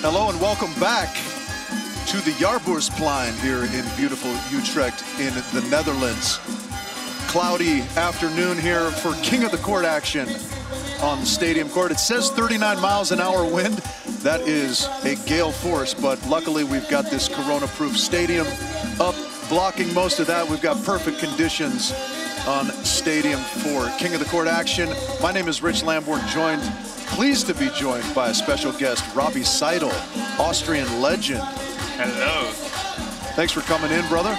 Hello and welcome back to the Jaarbeursplein here in beautiful Utrecht in the Netherlands. Cloudy afternoon here for King of the Court action on the stadium court. It says 39 miles an hour wind. That is a gale force, but luckily we've got this corona-proof stadium up, blocking most of that. We've got perfect conditions on Stadium 4. King of the Court action. My name is Rich Lamborn, pleased to be joined by a special guest, Robbie Seidel, Austrian legend. Hello. Thanks for coming in, brother.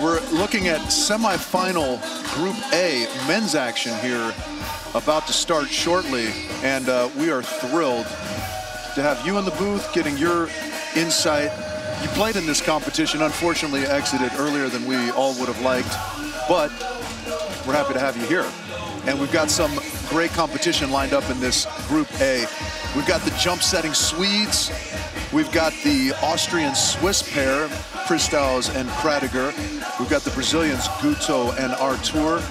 We're looking at semifinal Group A men's action here, about to start shortly, and we are thrilled to have you in the booth, getting your insight. You played in this competition, unfortunately exited earlier than we all would have liked, but we're happy to have you here. And we've got some great competition lined up in this Group A. We've got the jump-setting Swedes. We've got the Austrian-Swiss pair, Pristaus and Kradiger. We've got the Brazilians, Guto and Artur.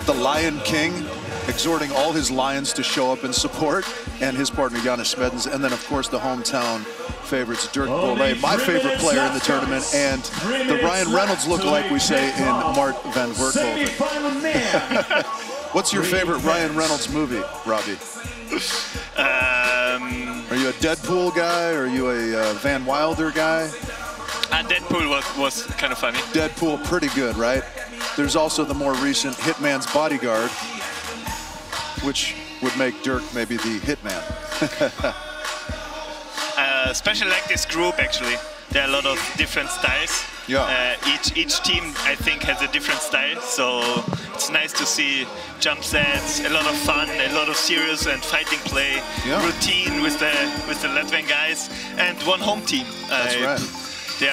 The Lion King, exhorting all his lions to show up and support, and his partner, Jannes Smedens. And then, of course, the hometown favorites, Dirk Bolle, my favorite player in the tournament, and the Ryan Reynolds look-alike, we say, in Mart van Werkhoven. What's your favorite Ryan Reynolds movie, Robbie? Are you a Deadpool guy? Or are you a Van Wilder guy? Deadpool was kind of funny. Deadpool, pretty good, right? There's also the more recent Hitman's Bodyguard, which would make Dirk maybe the Hitman. Especially like this group, actually. There are a lot of different styles. Yeah. Each team, I think, has a different style, so it's nice to see jump sets, a lot of fun, a lot of serious and fighting play, routine with the Latvian guys, and one home team. That's right.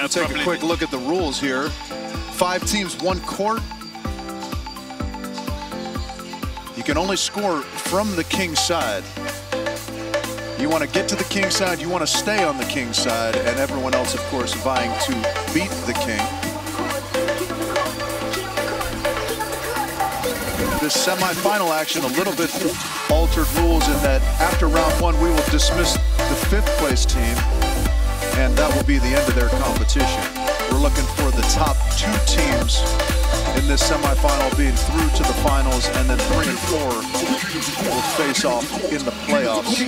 We'll take a quick look at the rules here. 5 teams, 1 court. You can only score from the king side. You want to get to the king side, you want to stay on the king side, and everyone else, of course, vying to beat the king. This semifinal action, a little bit altered rules in that after round 1, we will dismiss the 5th place team, and that will be the end of their competition. We're looking for the top 2 teams in this semifinal being through to the finals, and then 3 and 4 will face off in the playoffs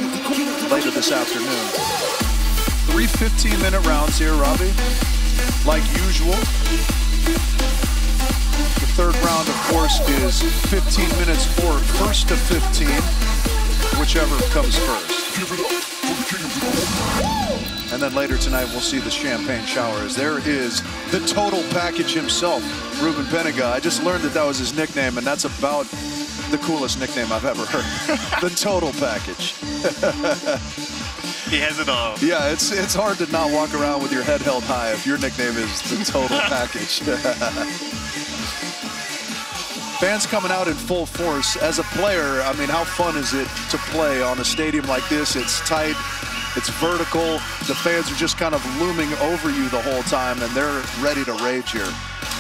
later this afternoon. 3 15-minute rounds here, Robbie, like usual. The 3rd round, of course, is 15 minutes for first to 15, whichever comes first. And then later tonight, we'll see the champagne showers. There is the total package himself, Ruben Penninga. I just learned that was his nickname, and that's about the coolest nickname I've ever heard. The total package. He has it all. Yeah, it's hard to not walk around with your head held high if your nickname is the total package. Fans coming out in full force. As a player, I mean, how fun is it to play on a stadium like this? It's tight. It's vertical. The fans are just kind of looming over you the whole time, and they're ready to rage here.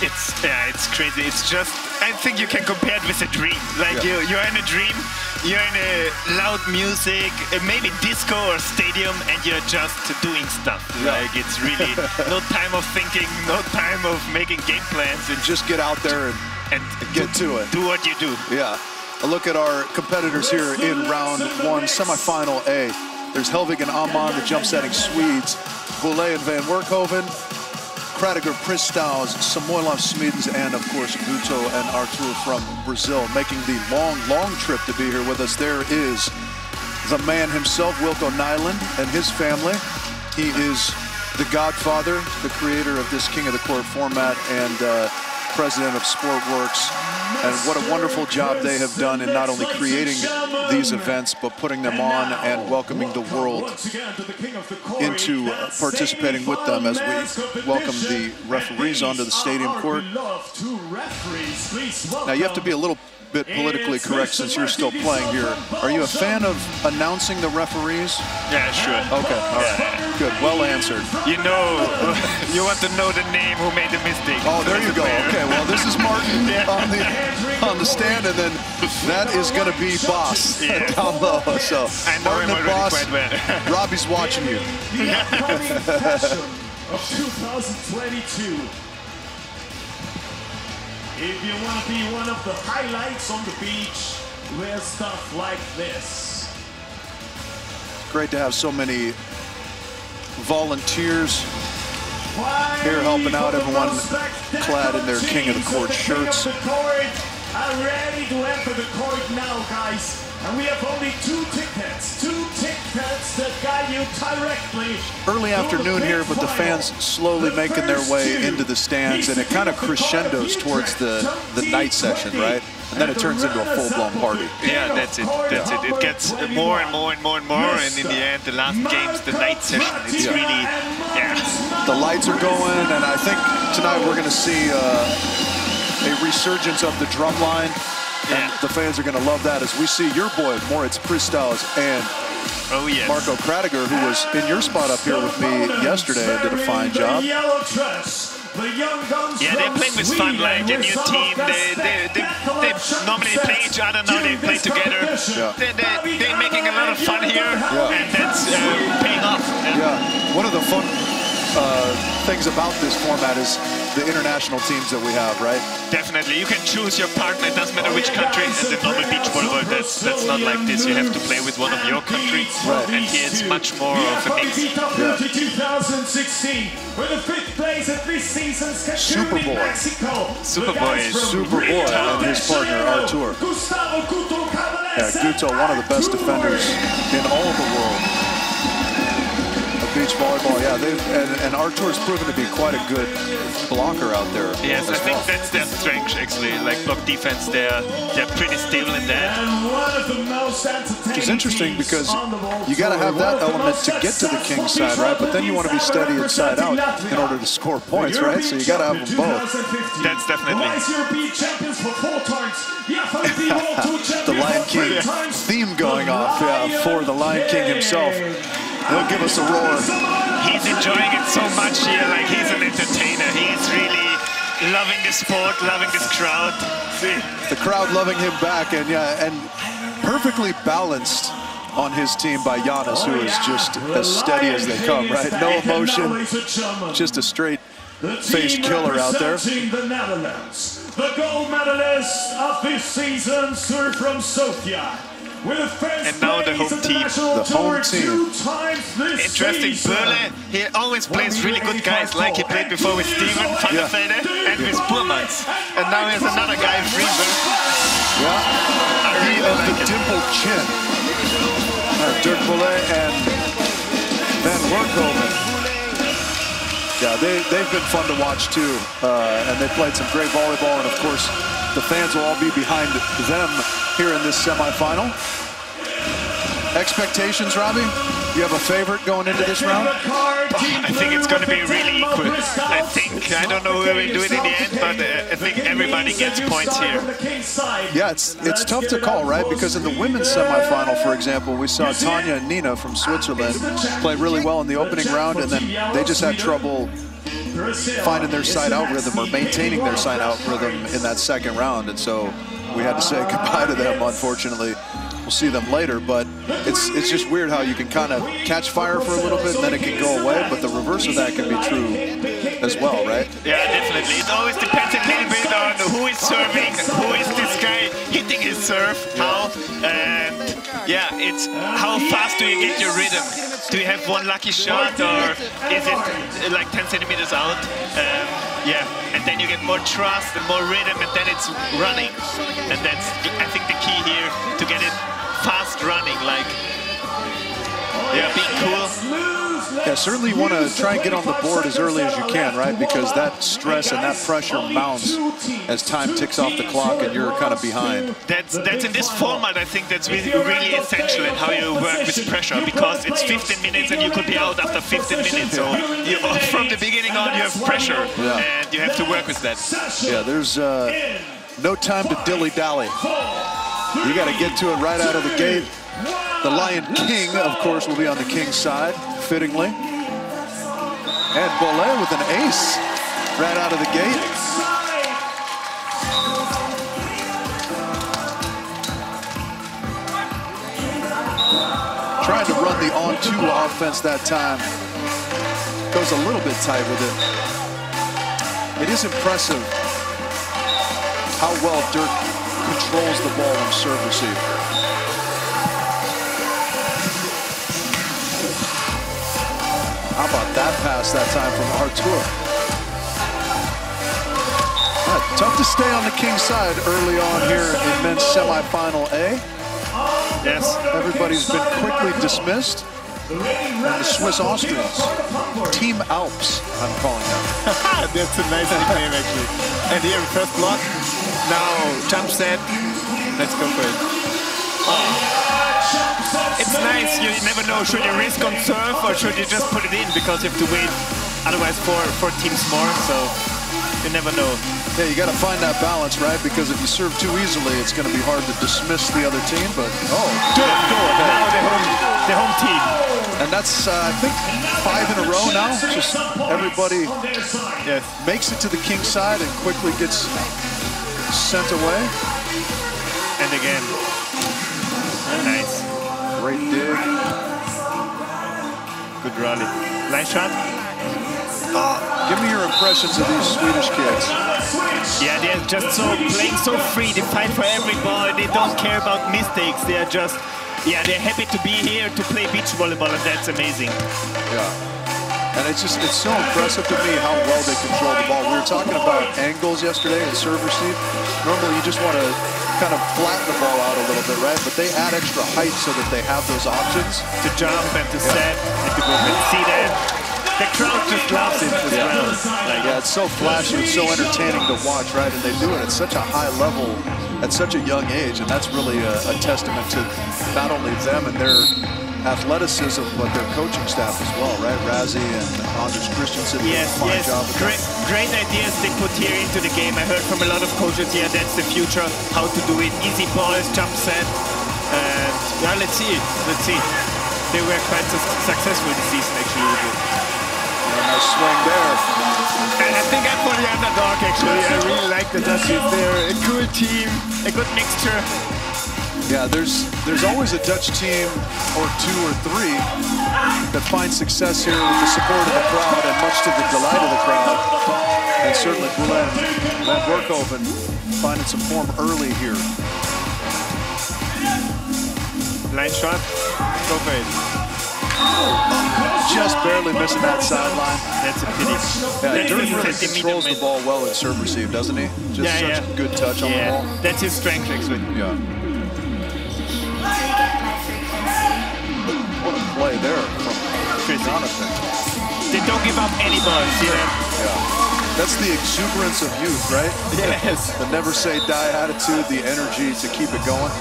It's crazy. It's just, I think you can compare it with a dream. Like you're in a dream, you're in a loud music, maybe disco or stadium, and you're just doing stuff. Like it's really no time of thinking, no time of making game plans, and just get out there and get to it. Do what you do. Yeah. A look at our competitors here in round 1, semifinal A. There's Helvig and Amman, the jump-setting Swedes. Bolle and Van Werkhoven. Kradiger, Pristaus, Samoilov, Smedens, and of course Guto and Artur from Brazil, making the long trip to be here with us. There is the man himself, Wilco Nyland, and his family. He is the godfather, the creator of this King of the Court format, and president of Sportworks. And what a wonderful job they have done in not only creating these events, but putting them on and welcoming the world into participating with them as we welcome the referees onto the stadium court. Now, you have to be a little bit politically correct since you're still playing here. Are you a fan of announcing the referees? Yeah, sure. Okay, all right. Good, well answered. You know, you want to know the name who made the mistake. Oh, there you go. Okay, well, this is Martin on the stand, and then that is going to be Boss down low. So I know Martin him and already Boss, quite well. Robbie's watching you. The upcoming fashion of 2022. If you want to be one of the highlights on the beach, wear stuff like this. Great to have so many volunteers here helping out, everyone clad in their King of the Court shirts. Are ready to enter the court now, guys. And we have only two tickets that guide you directly. Early afternoon here, but the fans slowly making their way into the stands, and it kind of crescendos towards the night session, right? And then it turns into a full-blown party. Yeah, that's it. It gets more and more and more and more, and in the end, the last game's the night session. It's really, The lights are going, and I think tonight we're going to see a resurgence of the drum line. And the fans are going to love that as we see your boy, Moritz Pristaus, and Marco Kradiger, who was in your spot up here with me yesterday and did a fine job. Yeah, they're playing with fun, like a new team. They normally play each other, now they play together. They're making a lot of fun here, and that's paying off. One of the fun things about this format is the international teams that we have, right? Definitely. You can choose your partner. It doesn't matter which country. And the normal beach volleyball, that's not like this. You have to play with one of your country. Right. And here it's much more of a mix. 2016 with the 5th place at this season's Superboy. Superboy and his partner, Artur. Guto, one of the best defenders in all of the world. Beach volleyball, and Artur's proven to be quite a good blocker out there. Yes, I think that's their strength actually. Like block defense, they're pretty stable in that. Which is interesting because you got to have that element to get to the king's side, right? But then you want to be steady inside out in order to score points, right? So you got to have them both. That's definitely. The Lion King theme going off, for the Lion King himself. He'll give us a roar. He's enjoying it so much here, like he's an entertainer. He's really loving the sport, loving this crowd. The crowd loving him back, and perfectly balanced on his team by Giannis, who is just as steady as they come, right? No emotion, just a straight-faced killer out there. The gold medalist of this season, sir, from Sofia. And now the home team. Interesting, Böhle, he always plays really good guys, like he played before with Steven van der Velde and with Burmans. And now he has another guy, Friedel. He of the dimpled chin. Dirk Böhle and Van Werkhoven. They've been fun to watch too, and they played some great volleyball, and of course the fans will all be behind them here in this semifinal. Expectations, Robbie? You have a favorite going into this round? I think it's going to be really equal. I don't know who will do it in the end, but I think everybody gets points here. Yeah, it's tough to call, right? Because in the women's semifinal, for example, we saw Tanya and Nina from Switzerland play really well in the opening round, and then they just had trouble finding their side-out rhythm or maintaining their side-out rhythm in that second round, and so we had to say goodbye to them, unfortunately. We'll see them later, but it's just weird how you can kind of catch fire for a little bit and then it can go away, but the reverse of that can be true as well, right? Yeah, definitely. It always depends a little bit on who is serving, who is this guy hitting his serve, how, and it's how fast do you get your rhythm? Do you have one lucky shot, or is it like 10 centimeters out? And then you get more trust and more rhythm, and then it's running. And that's, I think, the key here, to get it fast running, like, being cool. Yeah, certainly you want to try and get on the board as early as you can, right? Because that stress and that pressure mounts as time ticks off the clock and you're kind of behind. That's in this format, I think that's really essential in how you work with pressure, because it's 15 minutes and you could be out after 15 minutes. So from the beginning on, you have pressure and you have to work with that. Yeah, there's No time to dilly-dally. You got to get to it right out of the gate. The Lion King, of course, will be on the King's side, fittingly. And Bollet with an ace right out of the gate. Trying to run the on-two offense that time. Goes a little bit tight with it. It is impressive how well Dirk controls the ball on serve receive. How about that pass that time from Artur? Tough to stay on the King's side early on here in men's semifinal A. Yes. Everybody's been quickly dismissed. And the Swiss Austrians, Team Alps, I'm calling them. That's a nice nickname, actually. And here, first block. Now, jump set. Let's go for it. Oh. It's nice. You never know. Should you risk on serve or should you just put it in because you have to wait otherwise four teams more. So you never know. Yeah, you got to find that balance, right? Because if you serve too easily, it's going to be hard to dismiss the other team. But good. Now the home team. And that's, I think, 5 in a row now. Just everybody makes it to the King's side and quickly gets sent away. And again. Nice. Great dig. Good rally. Nice shot. Give me your impressions of these Swedish kids. Yeah, they're just playing so free. They fight for every ball. They don't care about mistakes. They are just, they're happy to be here to play beach volleyball, and that's amazing. Yeah. And it's so impressive to me how well they control the ball. We were talking about angles yesterday and serve receive. Normally you just want to kind of flatten the ball out a little bit, right? But they add extra height so that they have those options. To jump and to set and to go and see that. The crowd just loves it as well. It's so flashy, it's so entertaining to watch, right? And they do it at such a high level at such a young age, and that's really a testament to not only them and their athleticism, but their coaching staff as well, right? Razzie and Anders Christensen did a fine job with great ideas they put here into the game. I heard from a lot of coaches, that's the future, how to do it. Easy balls, jump set, and let's see. They were quite successful this season, actually. Nice swing there. And I think I'm for the underdog, actually. I really like the Dutchies. They're a cool team, a good mixture. Yeah, there's always a Dutch team or 2 or 3 that find success here with the support of the crowd and much to the delight of the crowd. And certainly Van Werkhoven finding some form early here. Line shot, go for it. Just barely missing that sideline. That's a pity. Yeah, Dirk really controls the ball well in serve receive, doesn't he? Just such a good touch on the ball. That's his strength, actually. Yeah. What a play there from Jonathan. They don't give up any balls, Yeah. That's the exuberance of youth, right? Yes. The never say die attitude, the energy to keep it going.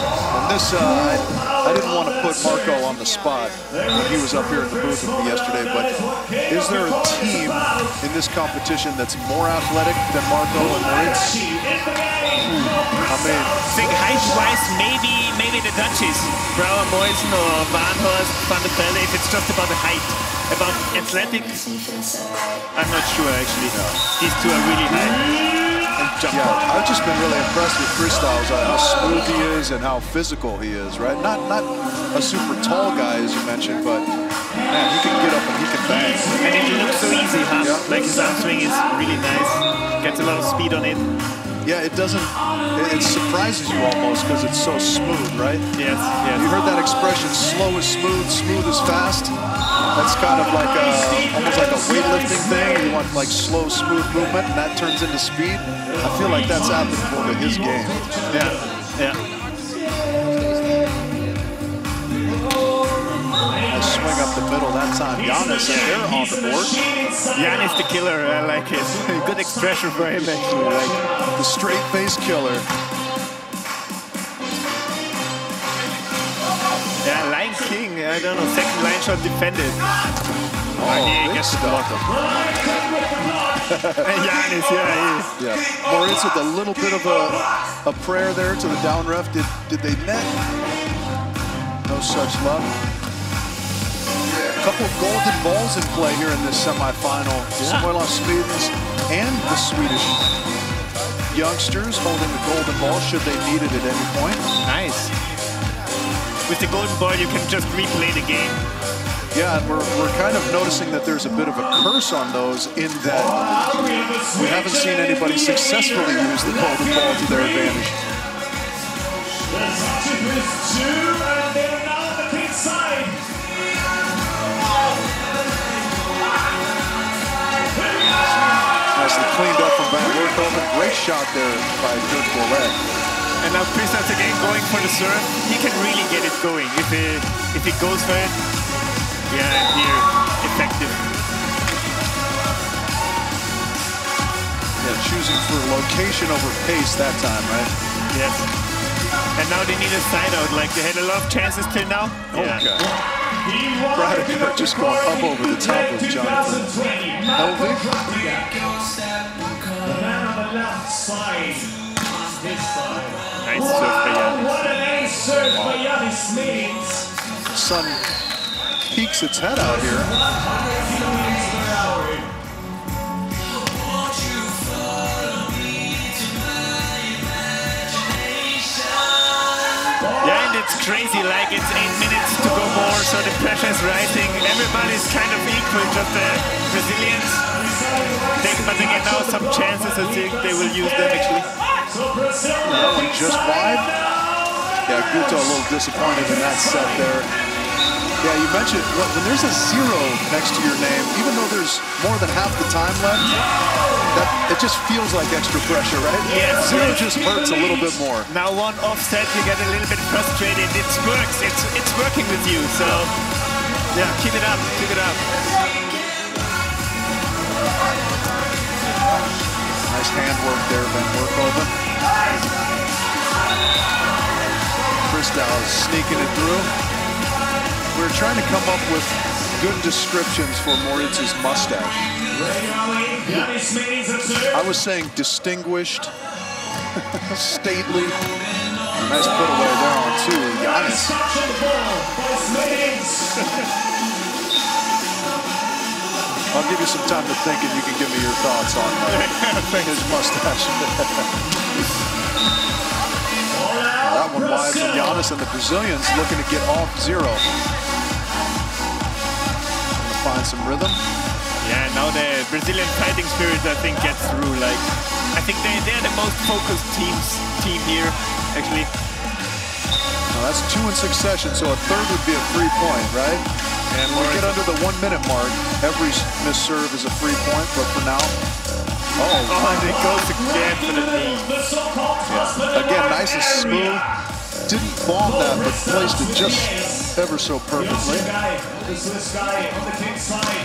And this, I didn't want to put Marco on the spot when he was up here in the booth with me yesterday, but is there a team in this competition that's more athletic than Marco and Moritz? I mean, think height-wise, maybe the Dutchies, Brouwer, Moisen, or Van Horst, Van der Velde. If it's just about the height, about athletics, I'm not sure actually. These two are really high. Yeah, I've just been really impressed with Christophe, how smooth he is and how physical he is, right? Not a super tall guy, as you mentioned, but man, he can get up and he can bang. And it looks so easy, huh? Yeah. Like his arm swing is really nice. Gets a lot of speed on it. Yeah, it surprises you almost because it's so smooth, right? Yes. You heard that expression, slow is smooth, smooth is fast? That's kind of like almost like a weightlifting thing. You want like slow, smooth movement, and that turns into speed. I feel like that's applicable to his game. Yeah. Nice swing up the middle that time. Giannis, they're on the board. Giannis the killer, I like it. Good expression for him, actually. Like the straight face killer. Yeah, Lion King, I don't know, second line shot defended. Oh, he gets the block. Giannis, yeah, he is. Yeah. Moritz with a little bit of a prayer there to the down ref. Did they net? No such luck. A couple of golden balls in play here in this semifinal. Smoilov Swedens and the Swedish youngsters holding the golden ball should they need it at any point. Nice. With the golden ball, you can just replay the game. Yeah, and we're kind of noticing that there's a bit of a curse on those in that we haven't seen anybody successfully use the golden ball to their advantage. Nicely cleaned up from Van Werkhoven. Great shot there by Dirk Bourlet. And now Kristaps again going for the serve. He can really get it going if he goes for it. Yeah, here, effective. Yeah, choosing for location over pace that time, right? Yes. And now they need a side out. Like they had a lot of chances till now. Okay. Brad just going up over the top of Jonathan Helvig. The man on the left side. This side. Nice serve by Giannis. What a nice serve by Giannis means. Sun peeks its head out here. Yeah, and it's crazy, like it's 8 minutes to go more, so the pressure is rising. Everybody's kind of equal, just the Brazilians. But they get now some chances, I think they will use them actually. That one just wide. Yeah, Guto a little disappointed in that set there. Yeah, you mentioned when there's a 0 next to your name, even though there's more than half the time left, it just feels like extra pressure, right? Yes. 0 just hurts a little bit more. Now one offset, you get a little bit frustrated. It works. It's working with you. So yeah, keep it up. Keep it up. Nice handwork there, Van Werkhoven. Kristaps sneaking it through. We're trying to come up with good descriptions for Moritz's mustache. I was saying distinguished, stately. Nice put away there on two, Giannis. I'll give you some time to think and you can give me your thoughts on his mustache. That one wide from Giannis, and the Brazilians looking to get off 0. Find some rhythm. Yeah, now the Brazilian fighting spirit, I think, gets through. Like, I think they're the most focused team here, actually. Now that's 2 in succession, so a third would be a free point, right? And when we get under the 1 minute mark, every missed serve is a free point, but for now, and it goes again for the knee. Yeah. Again, nice and smooth. Didn't bomb that, but placed it just ever so perfectly. This guy on the king side.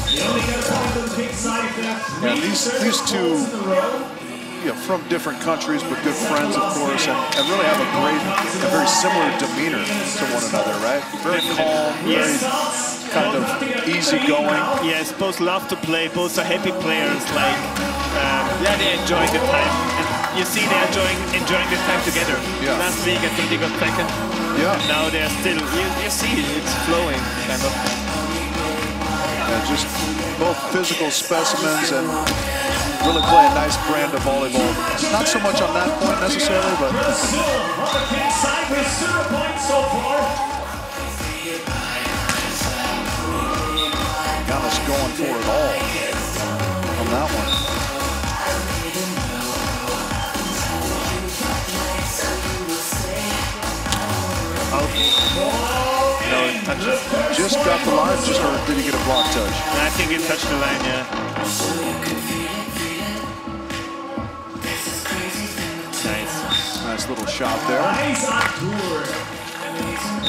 You only got a point on the king side there. Yeah, these two, from different countries, but good friends, of course, and really have a very similar demeanor to one another, right? Very calm, very kind of easygoing. Yes, both love to play, both are happy players. Like, yeah, they enjoy the time. And you see they're enjoying the time together. Yeah. Last week, I think they got second. Yeah. And now they're still, you see it's flowing, kind of. Yeah, just both physical specimens and really play a nice brand of volleyball. Not so much on that point necessarily, but... Brazil on the king side with 0 points so far. Giannis going for it all on that one. No, it touches. Just got the line, or did he get a block touch? I think it touched the line, yeah. Nice. Nice little shot there.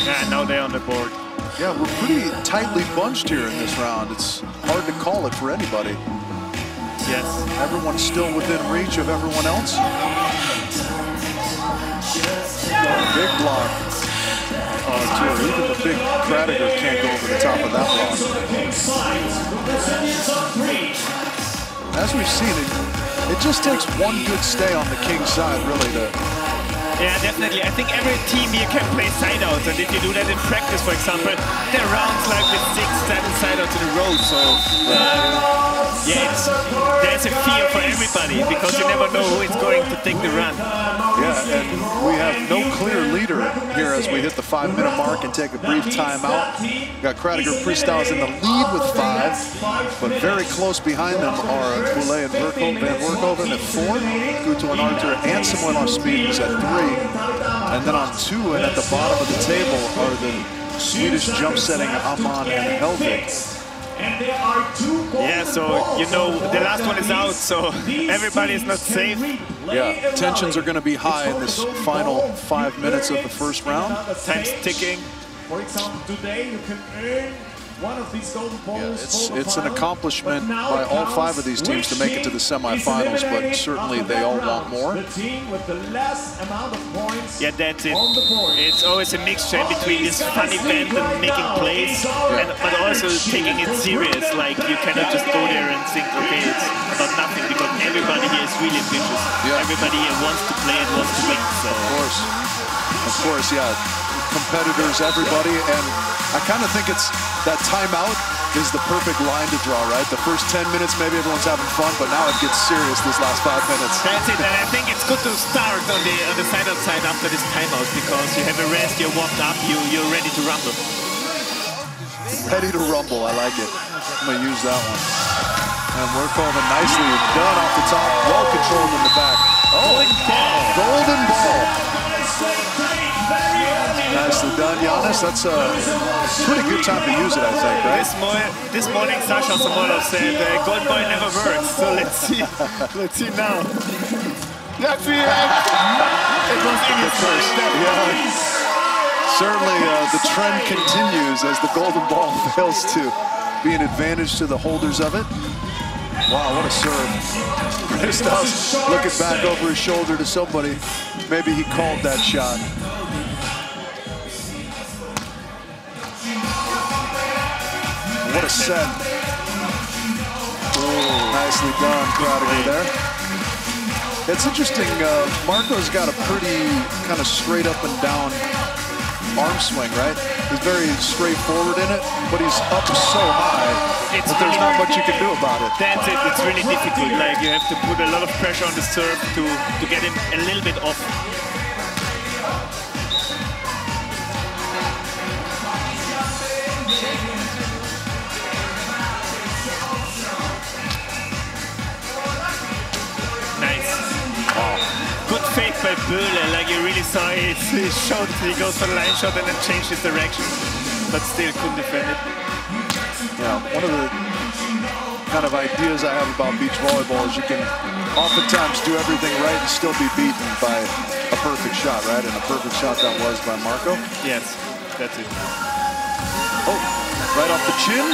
Yeah, now they're on the board. Yeah, we're pretty tightly bunched here in this round. It's hard to call it for anybody. Yes. Everyone's still within reach of everyone else. Big block. Sure, even the big Kradiger can't go over the top of that block. As we've seen, it just takes one good stay on the king side, really, to... Yeah, definitely. I think every team here can play side-outs, and if you do that in practice, for example, there are rounds like with 6, 7 side-outs in a row, so yeah, there's a fear for everybody, because you never know who is going to take the run. Yeah, and we have no clear leader here as we hit the 5-minute mark and take a brief timeout. Got Kradiger Pristals in the lead with 5, but very close behind them are Poulet and Van Werkhoven at 4, Guto and Arthur and Samuel Speedens at 3. And then on 2 and at the bottom of the table are the Swedish jump-setting Aman and Helvig. Yeah, so, you know, the last one is out, so everybody is not safe. Yeah, tensions are going to be high in this final 5 minutes of the first round. Time's ticking. For example, today you can earn one of these golden balls. Yeah, it's an accomplishment by all 5 of these teams to make it to the semifinals, but certainly they all want more. The team with the less amount of points. Yeah, that's it. It's always a mixture between this fun event and making plays, but also taking it serious. Like, you cannot just go there and think, okay, it's about nothing, because everybody here is really ambitious. Yeah. Everybody here wants to play and wants to win. So. Of course, yeah. Competitors, everybody, and I kind of think it's that timeout is the perfect line to draw, right? The first 10 minutes, maybe everyone's having fun, but now it gets serious this last 5 minutes. That's it, and I think it's good to start on the side-out side after this timeout, because you have a rest, you're warmed up, you're ready to rumble. Ready to rumble, I like it. I'm going to use that one. And Werkhoven nicely done off the top, well controlled in the back. Oh, golden ball. Nicely done, Giannis. That's a pretty good time to use it, I think, right? This morning, Sasha Samolov said, "Gold boy never works." So let's see. Let's see now. That's it. It was in his first step. Yeah. Certainly, the trend continues as the golden ball fails to be an advantage to the holders of it. Wow, what a serve. Pristals looking back over his shoulder to somebody. Maybe he called that shot. What a set. Nicely done, Kradiger there. It's interesting, Marco's got a pretty kind of straight up and down arm swing, right? He's very straightforward in it, but he's up so high that there's not much you can do about it. That's it, it's really difficult. Like, you have to put a lot of pressure on the serve to get him a little bit off. Fake by Böhle, like you really saw it. He showed, he goes for the line shot and then changed his direction, but still couldn't defend it. Yeah, one of the kind of ideas I have about beach volleyball is you can oftentimes do everything right and still be beaten by a perfect shot, right? And a perfect shot that was by Marco. Yes, that's it. Oh, right off the chin.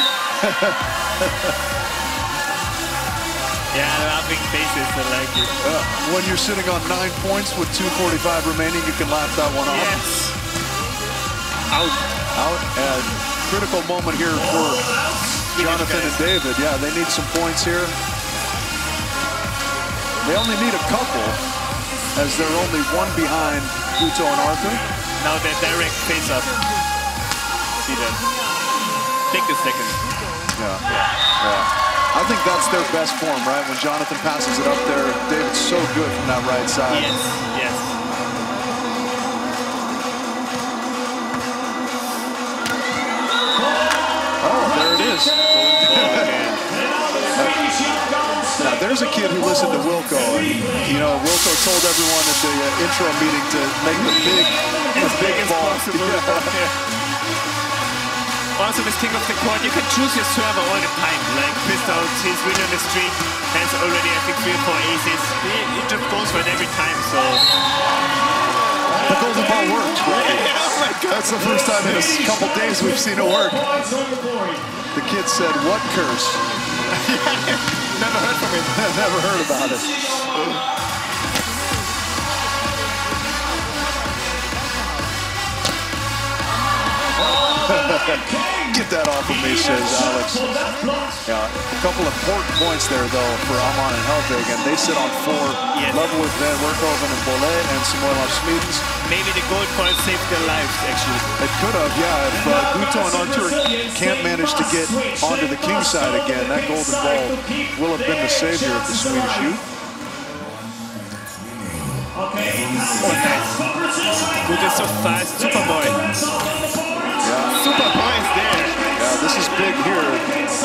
Yeah, laughing faces, I like it. When you're sitting on 9 points with 2:45 remaining, you can laugh that one off. Yes. Out, and critical moment here for Jonathan and David. Yeah, they need some points here. They only need a couple, as they're only 1 behind Guto and Arthur. Now they're direct face-up. See that? Take a second. Yeah. I think that's their best form, right? When Jonathan passes it up there, David's so good from that right side. Yes, yes. Oh, there it is. Now, there's a kid who listened to Wilco. And, you know, Wilco told everyone at the intro meeting to make the big ball. Also, with King of the Court, you can choose your server all the time. Like Pristals, he's really on the streak, has already, I think, 3 or 4 aces. He just goes for it every time, so... The golden ball worked, right? Oh my God. That's the first time in a couple days we've seen it work. The kid said, "What curse?" Never heard from it. Never heard about it. Get that off of me, says Alex. Yeah, a couple of important points there, though, for Amon and Helvig, and they sit on 4, level with Van Werkhoven and Bollet and Samoilov Smedens. Maybe the gold point saved their lives, actually. It could have, yeah. If Guto and Artur can't manage to get onto the king side again, that golden ball will have been the savior of the Swedish youth. Oh, nice. Guto so fast. Superboy. Yeah. Superboy is there. Yeah, this is big here.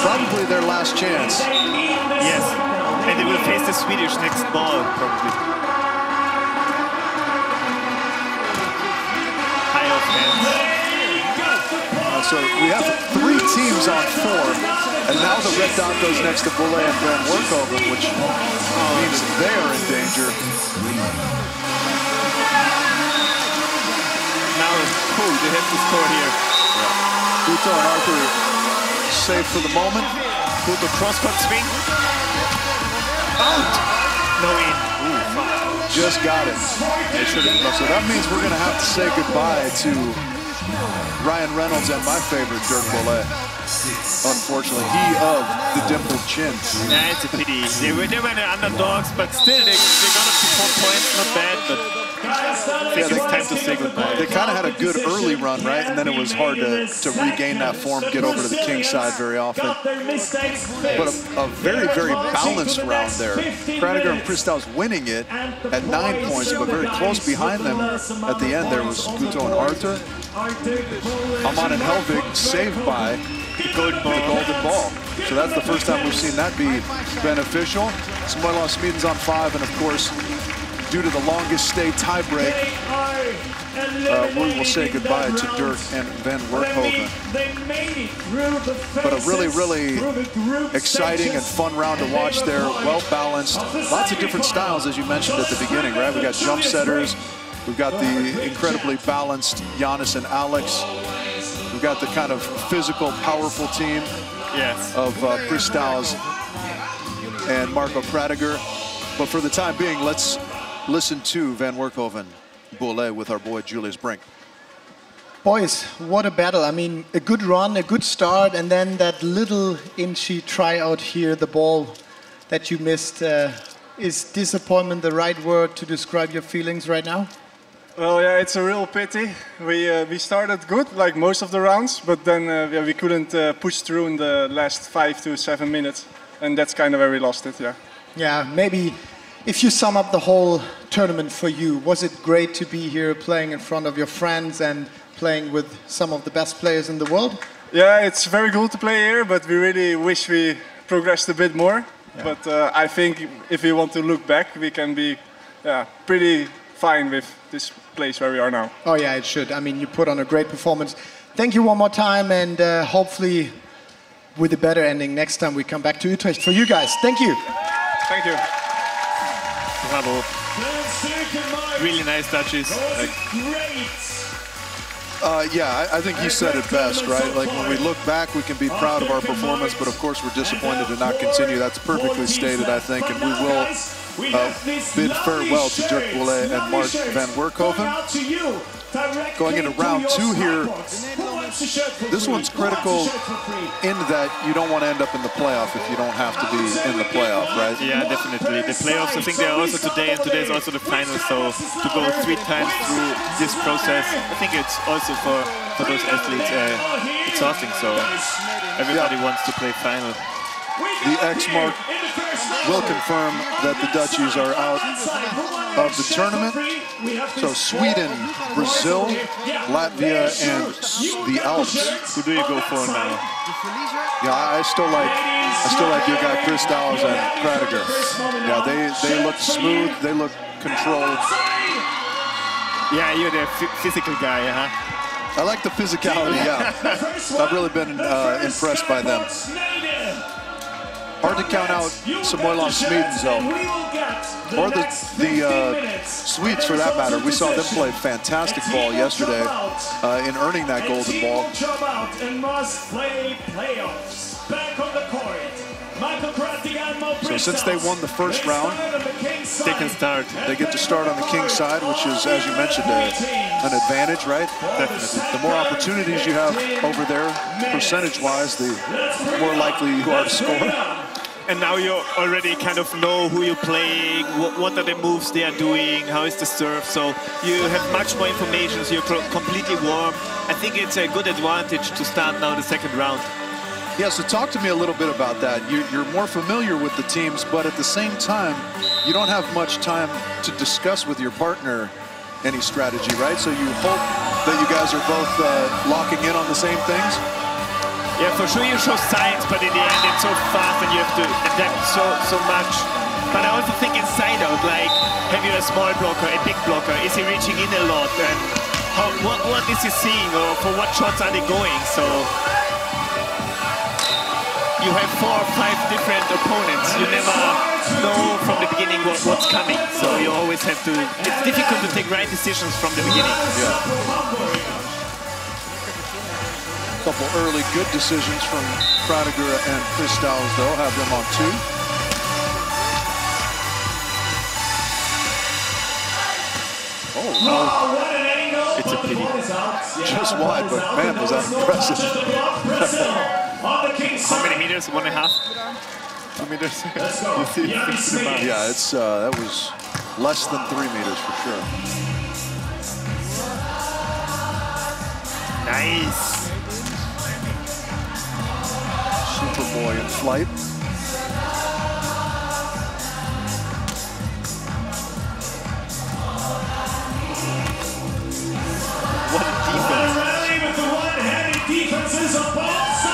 Probably their last chance. Yes. And they will face the Swedish next ball, probably. High off hands. So we have 3 teams on 4, and now the red dot goes next to Bollet and Van Werkhoven, which means they are in danger. Now it's cool, they have to score here. Guto and Artur safe for the moment. Guto cross-court swing. Out! No in. Ooh, just got it. So that means we're going to have to say goodbye to Ryan Reynolds and my favorite, Dirk Bollet. Unfortunately, he of the dimpled chin. Yeah, it's a pity. They were the underdogs, but still they got up to 4 points. Not bad, but I think it's time to say goodbye. They kind of had a good early run, right? And then it was hard to regain that form, get over to the king side very often. But a very, very balanced round there. Kradiger and Pristow's winning it at 9 points, but very close behind them at the end. There was Guto and Artur. Amon and Helvig saved by the golden ball. So that's the first time we've seen that be beneficial. Samoilov Smedens on 5, and of course, due to the longest stay tiebreak, we will say goodbye to Dirk and Van Werkhoven. But a really, really exciting and fun round to watch there. Well balanced. Lots of different styles, as you mentioned at the beginning, right? We got jump setters. We've got the incredibly balanced Giannis and Alex. We've got the kind of physical, powerful team of Pristow's and Marco Kradiger. But for the time being, let's listen to Van Werkhoven, Bollet with our boy Julius Brink. Boys, what a battle. I mean, a good run, a good start, and then that little inchy tryout here, the ball that you missed. Is disappointment the right word to describe your feelings right now? Well, yeah, it's a real pity. We started good, like most of the rounds, but then we couldn't push through in the last 5 to 7 minutes, and that's kind of where we lost it, yeah. Yeah, maybe if you sum up the whole tournament for you, was it great to be here playing in front of your friends and playing with some of the best players in the world? Yeah, it's very cool to play here, but we really wish we progressed a bit more. Yeah. But I think if we want to look back, we can be pretty fine with this place where we are now. Oh yeah, it should. I mean, you put on a great performance. Thank you one more time, and hopefully with a better ending next time we come back to Utrecht for you guys. Thank you. Thank you. Bravo. Really nice touches. Yeah, I think he said it best, right? Like, when we look back, we can be proud of our performance, but of course we're disappointed to not continue. That's perfectly stated, I think, and we will bid farewell to Dirk Bollet and Mark Van Werkhoven. Going into round 2 here, this one's critical in that you don't want to end up in the playoff if you don't have to be in the playoff, right? Yeah, definitely. The playoffs, I think they are also today, and today is also the final, so to go 3 times through this process, I think it's also for those athletes exhausting, so everybody wants to play final. The X-Mark will confirm that the Dutchies are out of the tournament. So Sweden, Brazil, Latvia, and the Alps. Who do you go for now? Yeah, I still like your guy Pristaus and Kradiger. Yeah, they look smooth, they look controlled. Yeah, you're the physical guy, huh? I like the physicality, yeah. I've really been impressed by them. Hard to count out Samoilov Smedens, though. Or the Swedes, for that matter. We saw them play fantastic ball yesterday in earning that golden ball. Back on the court. So since they won the first round, They can start. they get to start on the king side, which is, as you mentioned, an advantage, right? Definitely. The more opportunities you have over there, percentage-wise, the more likely you are to score. And now you already kind of know who you're playing, what are the moves they are doing, how is the serve. So you have much more information, so you're completely warm. I think it's a good advantage to start now the second round. Yeah, so talk to me a little bit about that. You're more familiar with the teams, but at the same time, you don't have much time to discuss with your partner any strategy, right? So you hope that you guys are both locking in on the same things? Yeah, for sure you show signs, but in the end it's so fast and you have to adapt so much. But I also think inside out, like, have you a small blocker, a big blocker? Is he reaching in a lot? And what is he seeing, or for what shots are they going? So you have 4 or 5 different opponents. You never know from the beginning what's coming. So you always have to, it's difficult to take right decisions from the beginning. Yeah. Couple early good decisions from Kradiger and Christals, though. Have them on 2. Oh, What an angle! It's a pity. just wide, but man, was that impressive. How many meters? 1.5? 2 meters? You see, Yeah, it's that was less than 3 meters for sure. Nice. Superboy in flight. What a defense.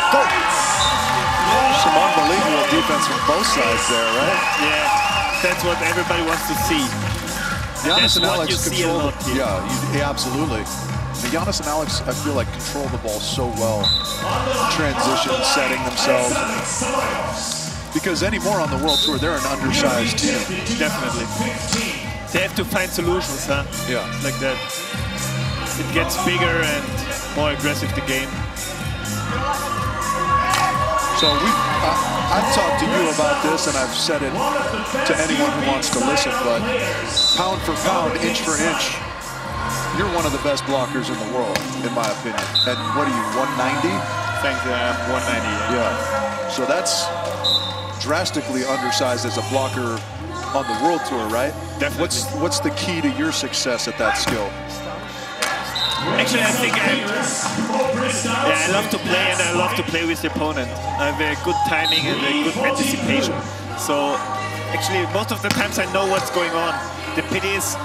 Go! Some unbelievable defense from both sides there, right? Yeah, that's what everybody wants to see. Giannis and what Alex you see a control lot here. yeah, absolutely. The Giannis and Alex, I feel like, control the ball so well. Transition, setting themselves. Because anymore on the World Tour, they're an undersized team. Definitely. They have to find solutions, huh? Yeah. Like that. It gets bigger and more aggressive, the game. So I've talked to you about this, and I've said it to anyone who wants to listen, but pound for pound, inch for inch, you're one of the best blockers in the world, in my opinion. And what are you, 190? Thanks, 190. Yeah. So that's drastically undersized as a blocker on the World Tour, right? Definitely. What's the key to your success at that skill? Actually, I think I love to play, and I love to play with the opponent. I have a good timing and a good anticipation. So actually, most of the times I know what's going on. The pity is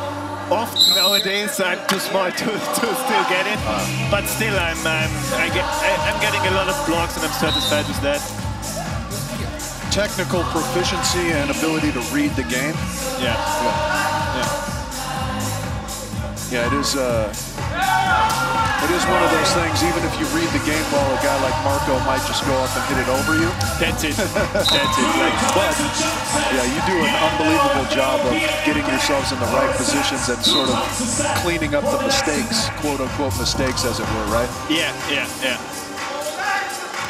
often nowadays I'm too small to still get it, but still I'm getting a lot of blocks, and I'm satisfied with that. Technical proficiency and ability to read the game. Yeah. Yeah, it is one of those things, even if you read the game well, a guy like Marco might just go up and hit it over you. That's it. That's it. But, yeah, you do an unbelievable job of getting yourselves in the right positions and sort of cleaning up the mistakes, quote-unquote mistakes, as it were, right? Yeah.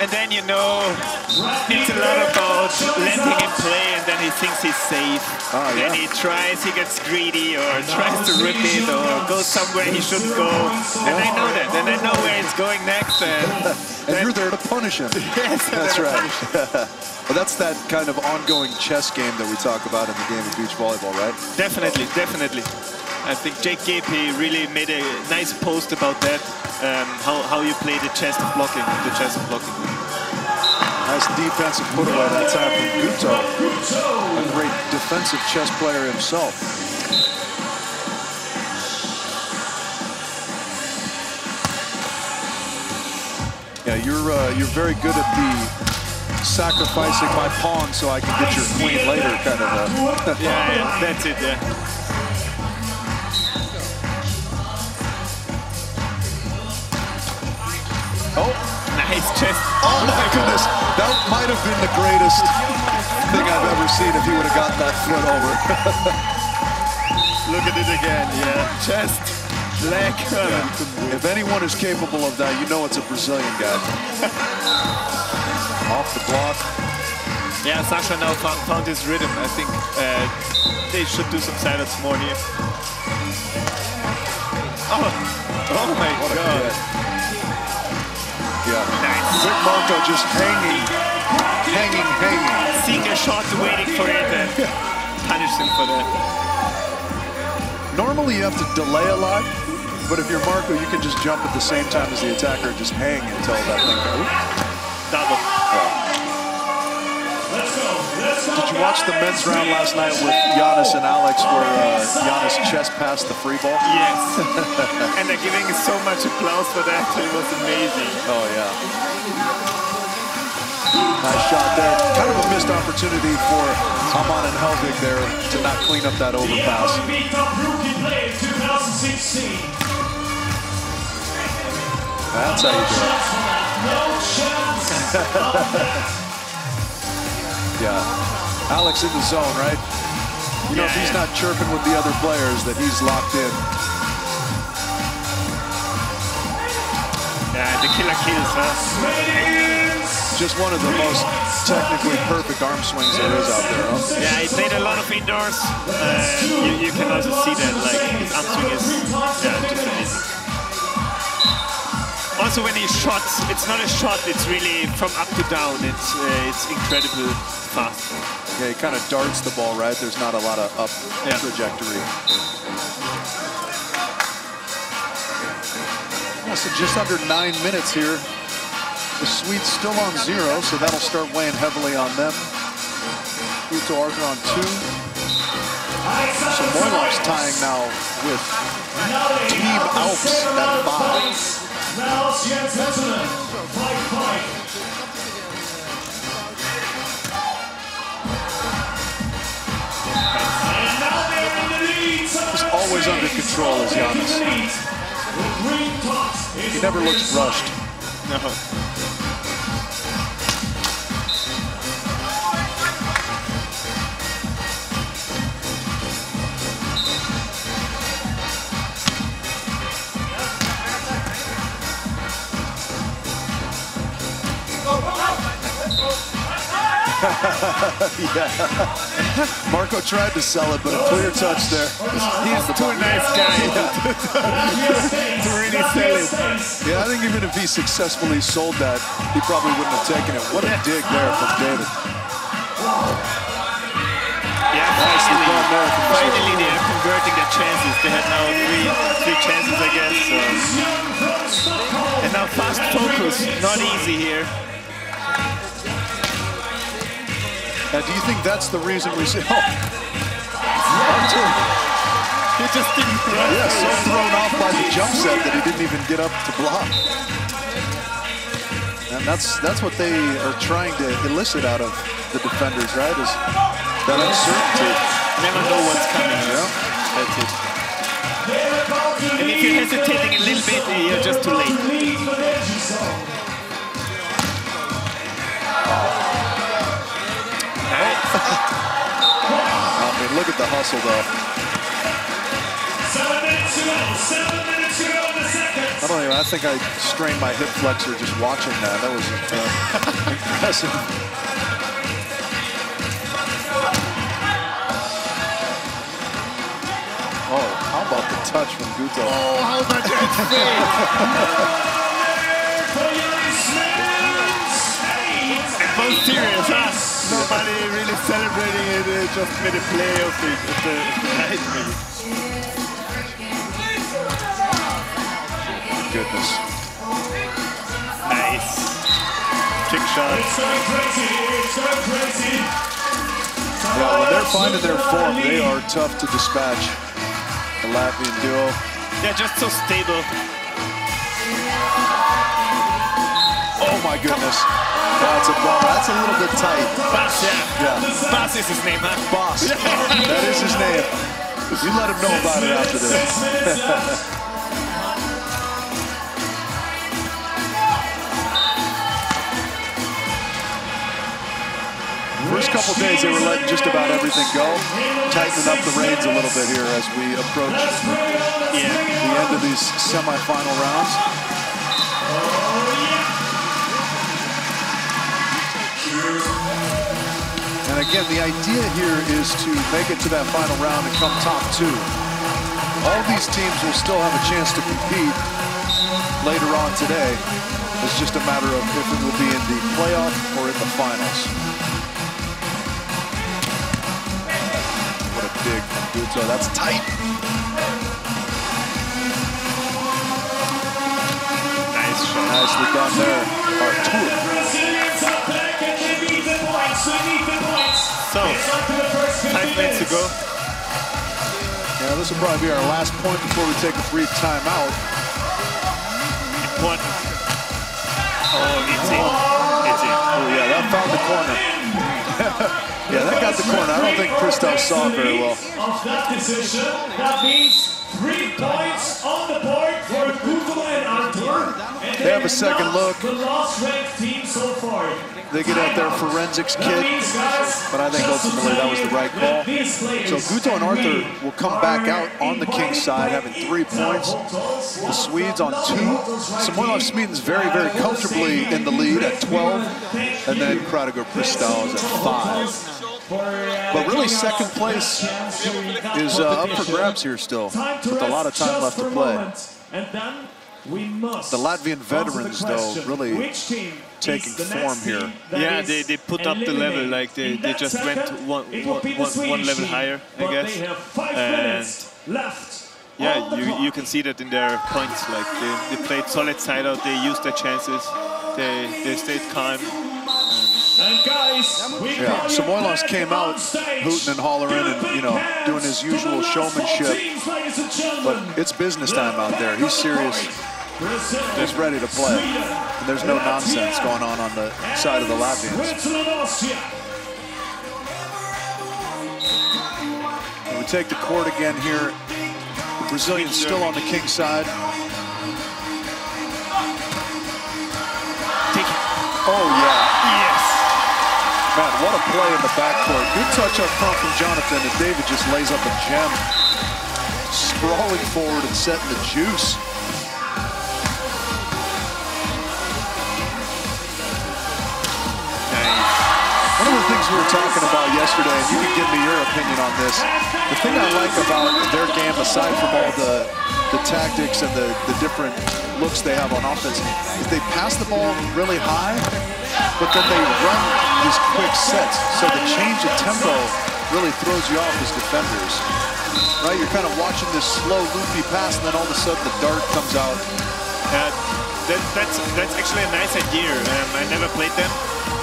And then, you know, it's a lot about letting him play, and then he thinks he's safe. Yeah. Then he tries, he gets greedy, or tries to rip it, or goes somewhere he shouldn't go. And I know that, and I know where it's going next. And you're there to punish him. Yes, that's right. Well, that's that kind of ongoing chess game that we talk about in the game of beach volleyball, right? Definitely. I think Jake Gape, he really made a nice post about that, how you play the chess of blocking, Nice defensive put away that time from Guto. A great defensive chess player himself. Yeah, you're very good at the sacrificing my pawn so I can get your queen later kind of yeah, that's it, yeah. Oh, nice chest. Oh my goodness, that might have been the greatest thing I've ever seen if he would have got that foot over. Look at it again, yeah. Chest, leg. If anyone is capable of that, you know it's a Brazilian guy. Off the block. Yeah, Sasha now found his rhythm. I think they should do some side-ups more here. Oh my God. Yeah. Nice. Quick Marco just hanging. Seeing a shot, waiting for it, and punish him for that. Normally you have to delay a lot, but if you're Marco, you can just jump at the same time as the attacker and just hang until that thing goes. Double. Did you watch the men's round last night with Giannis and Alex where Giannis chest passed the free ball? Yes. And they're giving so much applause for that. It was amazing. Oh, yeah. Nice shot there. Kind of a missed opportunity for Haman and Helvig there to not clean up that overpass. That's how you do it. Yeah. Alex in the zone, right? You know, if he's not chirping with the other players, that he's locked in. Yeah, the killer kills, huh? Just one of the most technically perfect arm swings there is out there, huh? Yeah, he played a lot of indoors. You can also see that, like, his arm swing is just amazing. Also, when he shots, it's not a shot, it's really from up to down. It's incredibly fast. Yeah, he kind of darts the ball, right? There's not a lot of up trajectory. Yeah, so just under 9 minutes here. The Swedes still on 0, so that'll start weighing heavily on them. Uto Arthur on 2. So Moilov's tying now with Team Alps at 5. Now, gentlemen, 5-5. And now they're in the lead. Just always under control is Giannis. He never looks rushed. No. Yeah. Marco tried to sell it, but a clear touch there. He's too nice guy to really sell it. Yeah, I think even if he successfully sold that, he probably wouldn't have taken it. What a dig there from David. Yeah, finally they are converting their chances. They had now three chances, I guess. So. And now fast focus, not easy here. Now, do you think that's the reason we see? Oh, He just didn't run. yeah, so thrown off by the jump set that he didn't even get up to block. And that's what they are trying to elicit out of the defenders, right? Is that uncertainty. Never know what's coming. Yeah. That's it. And if you're hesitating a little bit, you're just too late. I mean, look at the hustle, though. 7 minutes to go. 7 minutes to go in the second. I think I strained my hip flexor just watching that. That was impressive. Oh, how about the touch from Guto? Oh, how about that fake? And both serious, huh? Nobody really celebrating it, just made a play of the night, maybe. Goodness. Nice. Trick shot. It's going crazy. It's going crazy. Yeah, when they're finding their form, they are tough to dispatch. The Latvian duo. They're just so stable. Oh my goodness. That's a bummer. That's a little bit tight. Boss, Yeah. Boss is his name, huh? Boss. That is his name. You let him know about it after this. First couple days, they were letting just about everything go, tightening up the reins a little bit here as we approach the end of these semifinal rounds. again, the idea here is to make it to that final round and come top 2. All these teams will still have a chance to compete later on today. It's just a matter of if it will be in the playoff or in the finals. What a dig from Guto. That's tight. Nice shot. Nicely done there. Artur. So, 5 minutes to go. Yeah, this will probably be our last point before we take a brief timeout. Important. Oh, it's in. It's in. Oh, yeah, that found the corner. Yeah, that got the corner. I don't think Christoph saw it very well. Of that decision, that means 3 points on the board for Guto and Artur. And They have a second look. The last ranked team so far. They get out their forensics kit, but I think ultimately that was the right call. So Guto and Artur will come back out on the Kings side, having 3 points. The Swedes on 2. Samoilov Smeaton's very, very comfortably in the lead at 12, and then Kradigo Kristal is at 5. But really, second place is up for grabs here still, with a lot of time left to play. The Latvian veterans, though, really taking form here. Yeah, they put up the level, like they just went one level higher, I guess. And yeah, you can see that in their points. Like they played solid side out, they used their chances, they stayed calm. Yeah, Samoilov's came out hooting and hollering and, you know, doing his usual showmanship. But it's business time out there. He's serious. He's ready to play. And there's no nonsense going on the side of the Latvians. And we take the court again here. The Brazilians still on the King side. Oh, yeah. Yes. Man, what a play in the backcourt. Good touch up front from Jonathan, and David just lays up a gem. Sprawling forward and setting the juice. One of the things we were talking about yesterday, and you can give me your opinion on this, the thing I like about their game, aside from all the tactics and the different looks they have on offense, is they pass the ball really high, but then they run these quick sets. So the change of tempo really throws you off as defenders. Right? You're kind of watching this slow, loopy pass, and then all of a sudden the dart comes out. That's actually a nice idea. I never played them,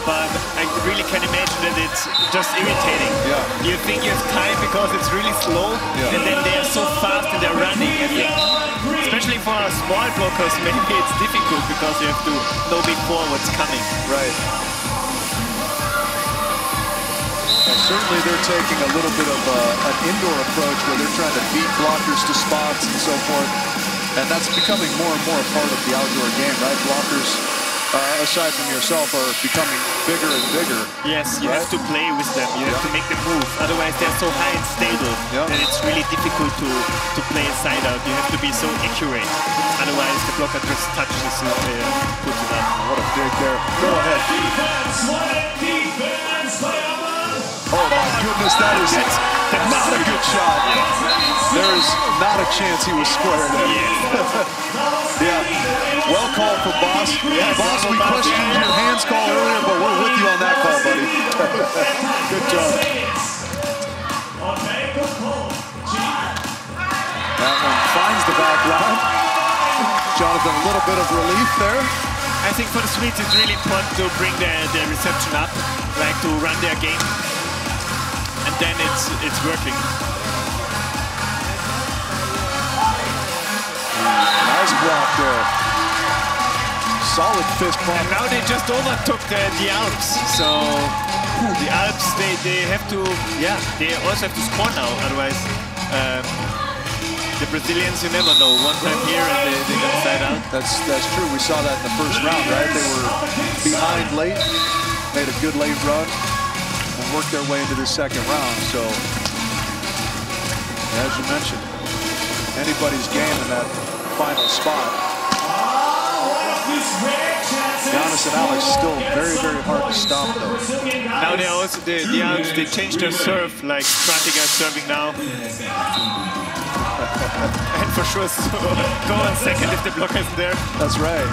but I really can imagine that it's just irritating. Yeah. You think you have time because it's really slow, and then they are so fast and they're running. And especially for small blockers, maybe it's difficult because you have to know before what's coming. Right. And certainly they're taking a little bit of an indoor approach where they're trying to beat blockers to spots and so forth. And that's becoming more and more a part of the outdoor game, right? Blockers, aside from yourself, are becoming bigger and bigger. Yes, you have to play with them. You have to make them move. Otherwise, they're so high and stable that it's really difficult to play a side out. You have to be so accurate. Otherwise, the blocker just touches it and puts it up. What a dig there. Go ahead. Oh my goodness, that is not a good shot. There is not a chance he was square there. Yeah, well called for Boss. Yeah, Boss, we questioned your hands call earlier, but we're with you on that call, buddy. Good job. That one finds the back line. Jonathan, a little bit of relief there. I think for the Swedes, it's really important to bring the reception up, like to run their game. And then it's working. Nice block there. Solid fist bump. And now they just overtook the Alps. So the Alps, they have to, they also have to score now. Otherwise, the Brazilians, you never know. One time here and they got side out. That's true. We saw that in the first round, right? They were behind late, made a good late run, and worked their way into the second round. So, as you mentioned, anybody's game in that final spot. This rare chance Giannis and Alex still very, very hard to stop, though. Now they also they changed their serve, like Strantiga serving now. And for sure, so go on second if the blocker isn't there. That's right.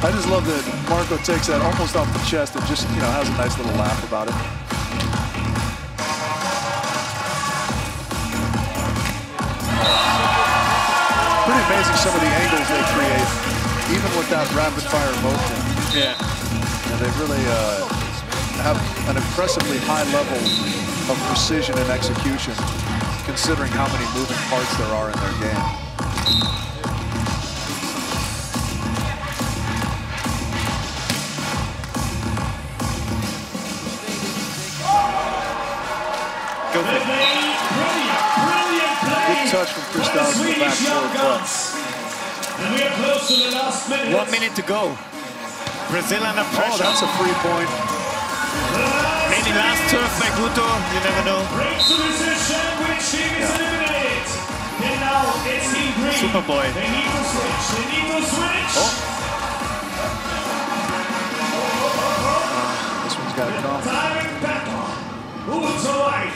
I just love that Marco takes that almost off the chest and just, you know, has a nice little laugh about it. Pretty amazing some of the angles they create, even with that rapid fire motion. Yeah. And they really have an impressively high level of precision and execution, considering how many moving parts there are in their game. Go for it. Good touch from Christoph in the backboard, but 1 minute to go. Brazil under pressure. oh, that's a free point. Maybe last serve by Guto, you never know. Breaks the position, which team is eliminated. And now it's Team Green. Superboy. They need to switch. They need to switch. This one's got to come. Direct battle. Who's alive?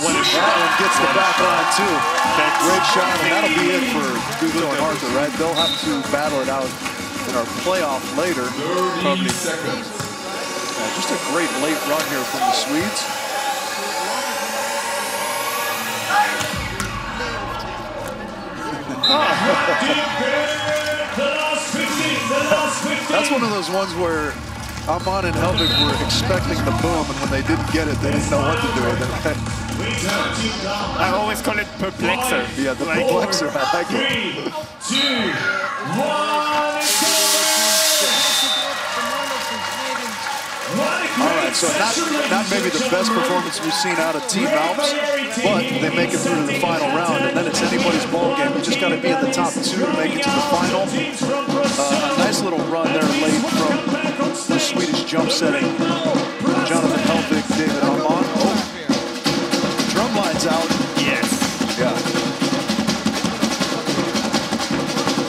What a That shot. one gets the back line, too. That's Great shot, and that'll be it for Guto and Arthur, right? They'll have to battle it out in our playoff later. Probably. Yeah, just a great late run here from the Swedes. That's one of those ones where Amon and Helvig were expecting the boom, and when they didn't get it, they didn't know what to do with it. I always call it perplexer. Yeah, the perplexer, I like it. 3, 2, 1, All right, so not maybe the best performance we've seen out of Team Alps, but they make it through to the final round, and then it's anybody's ball game. You just got to be in the top two to make it to the final. A nice little run there late from the Swedish jump setting. Jonathan Helvig, David Amon. Oh, drum line's out. Yes. Yeah.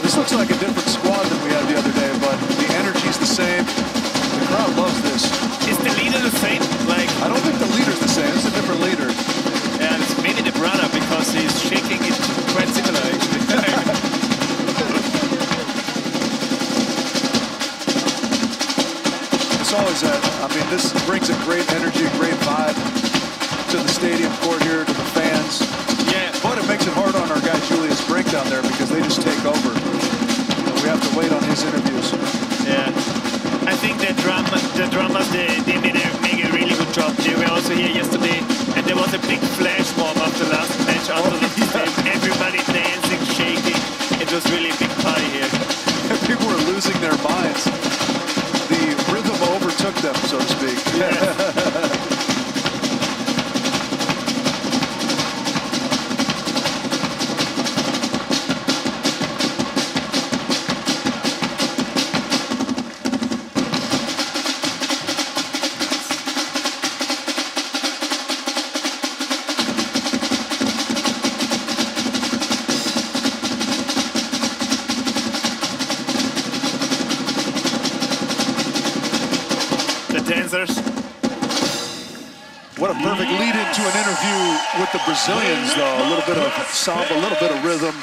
This looks like a different squad than we had the other day, but the energy's the same. The crowd loves this. Is the leader the same? Like, I don't think the leader's the same. It's a different leader. and it's maybe the brother because he's shaking it quite similar actually. It's always I mean, this brings a great energy, a great vibe to the stadium court here, to the fans. Yeah. But it makes it hard on our guy Julius Brink down there because they just take over. And we have to wait on his interviews. Yeah. I think the drummers, they make a really good job. They were also here yesterday, and there was a big flash mob after last match. After the game, everybody dancing, shaking. It was really a big party here. People were losing their minds. The rhythm overtook them, so to speak. Yeah. What a perfect lead into an interview with the Brazilians, though. A little bit of samba, a little bit of rhythm.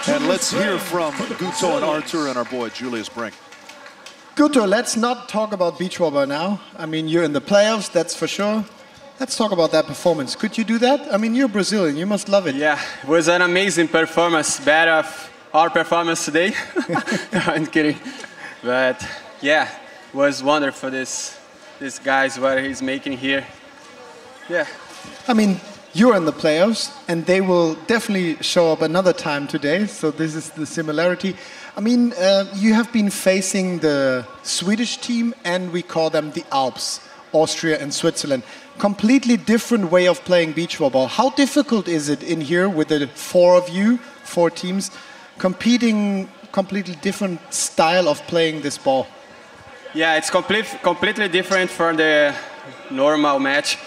And let's hear from Guto and Arthur and our boy Julius Brink. Guto, let's not talk about beach wobber now. I mean, you're in the playoffs, that's for sure. Let's talk about that performance. Could you do that? I mean, you're Brazilian, you must love it. Yeah, it was an amazing performance, better of our performance today. No, I'm kidding. But yeah, it was wonderful, this guys, what he's making here. Yeah. I mean, you're in the playoffs, and they will definitely show up another time today, so this is the similarity. I mean, you have been facing the Swedish team, and we call them the Alps, Austria and Switzerland. Completely different way of playing beach volleyball. How difficult is it in here with the four of you, four teams, competing completely different style of playing this ball? Yeah, it's completely different from the normal match.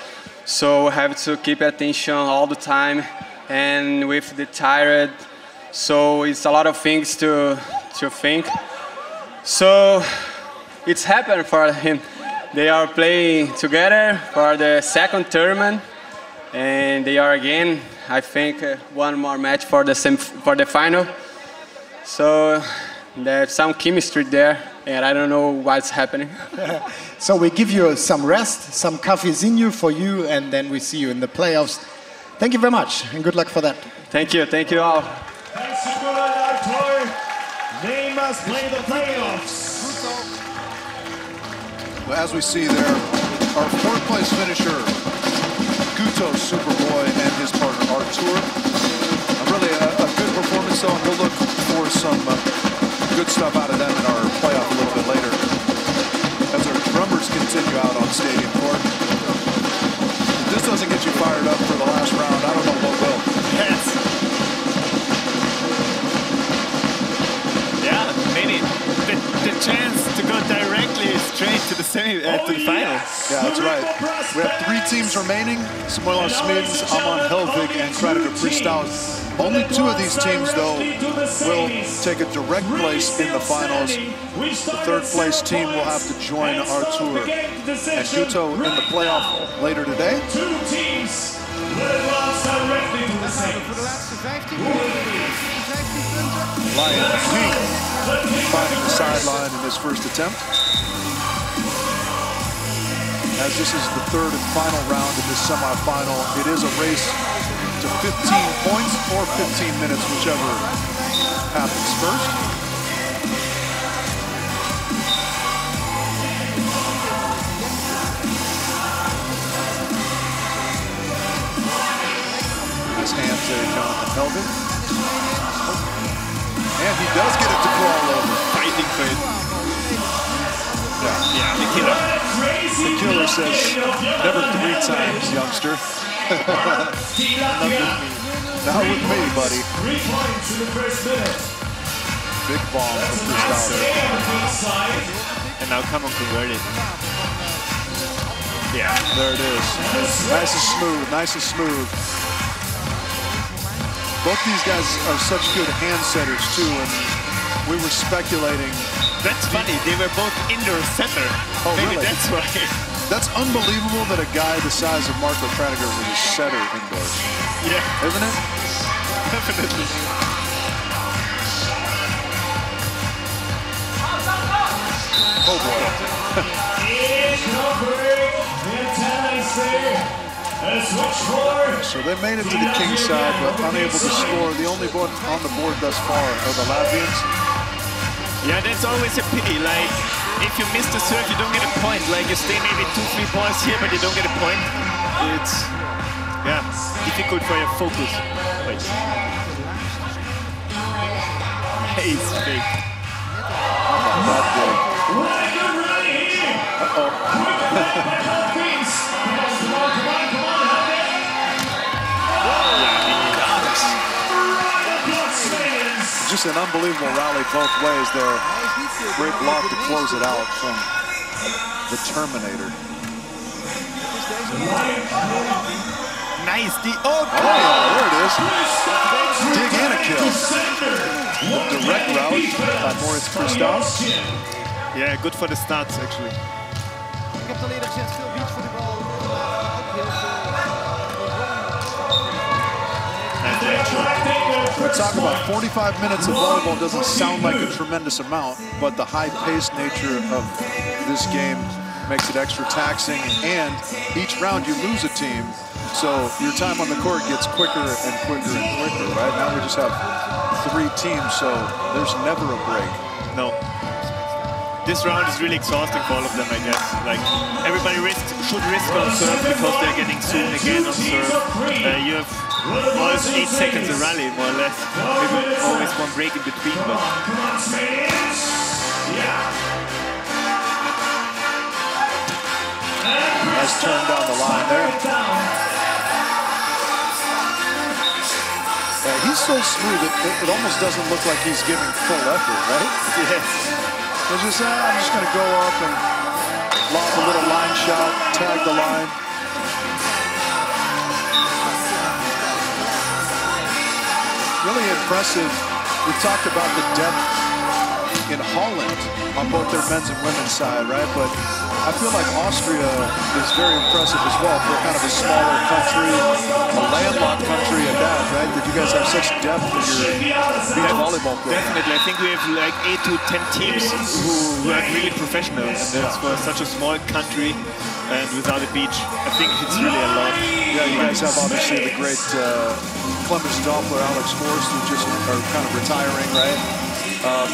So we have to keep attention all the time, and with the tired, so it's a lot of things to think. So it's happened for him. They are playing together for the second tournament, and they are again, I think, one more match for the final. So there's some chemistry there, and I don't know what's happening. So we give you some rest, some cafezinho for you, and then we see you in the playoffs. Thank you very much, and good luck for that. Thank you all. Thanks to Artur. They must play the playoffs. Well, as we see there, our fourth place finisher, Guto Superboy, and his partner Artur. Really a good performance, though, and we'll look for some good stuff out of them in our playoff a little bit later as our drummers continue out on Stadium Court. If this doesn't get you fired up for the last round, I don't know what will. Yes. Yeah, maybe the chance to go directly straight to the to the final. Yeah, that's right. We have 3 teams remaining: Samuel Smidens, Amon Helvig, and Krediger Pristaus. Only 2 of these teams, though, will take a direct place in the finals. The third place team will have to join Artur and Guto in the playoff later today. 2 teams will advance directly to the semis. Lion King finding the sideline in his first attempt. As this is the third and final round of this semifinal, it is a race to 15 points or 15 minutes, whichever happens first. Nice hands there, Jonathan Helvig. And he does get it to crawl over. Fighting for it. Yeah, the killer. The killer says, never 3 times, youngster. Not with me, buddy. 3 points in the first minute. Big bomb from Pristaus. And now come on, convert it. Yeah. There it is. Nice and smooth, nice and smooth. Both these guys are such good hand setters, too, and we were speculating. That's funny, they were both indoor center. Oh, maybe really? that's why. That's unbelievable that a guy the size of Marco Krediger was a setter indoors. Yeah. Isn't it? Definitely. Oh, boy. So they made it to the king side, but unable to score. The only one on the board thus far are the Latvians. Yeah, that's always a pity. Like, if you miss the serve, you don't get a point. Like, you stay maybe 2-3 balls here, but you don't get a point. It's, yeah, difficult for your focus. Wait. Ace fake. Just an unbelievable rally both ways there. Great block to close it out from the Terminator. Nice. Oh, there it is. Dig and a kill. The direct route by Moritz Pristaus. Yeah, good for the starts, actually. We talk about 45 minutes of volleyball doesn't sound like a tremendous amount, but the high-paced nature of this game makes it extra taxing, and each round you lose a team, so your time on the court gets quicker and quicker and quicker, right? Now we just have 3 teams, so there's never a break. No. This round is really exhausting for all of them, I guess. Like, everybody should risk on serve because they're getting soon again on serve. You have almost 8 seconds to rally, more or less. Maybe always one break in between, but... Nice turn down the line there. Yeah, he's so smooth, it almost doesn't look like he's giving full effort, right? Yes. It's just, I'm just going to go up and lob a little line shot, tag the line. Really impressive. We talked about the depth in Holland on both their men's and women's side, right? But I feel like Austria is very impressive as well for kind of a smaller country, a landlocked country at that, right? That you guys have such depth in your beach volleyball program. Definitely. I think we have like 8 to 10 teams who work really professional, and that's for such a small country and without a beach. I think it's really a lot. Yeah, you guys have obviously the great Clemens Doppler, Alex Horst, who just are kind of retiring, right?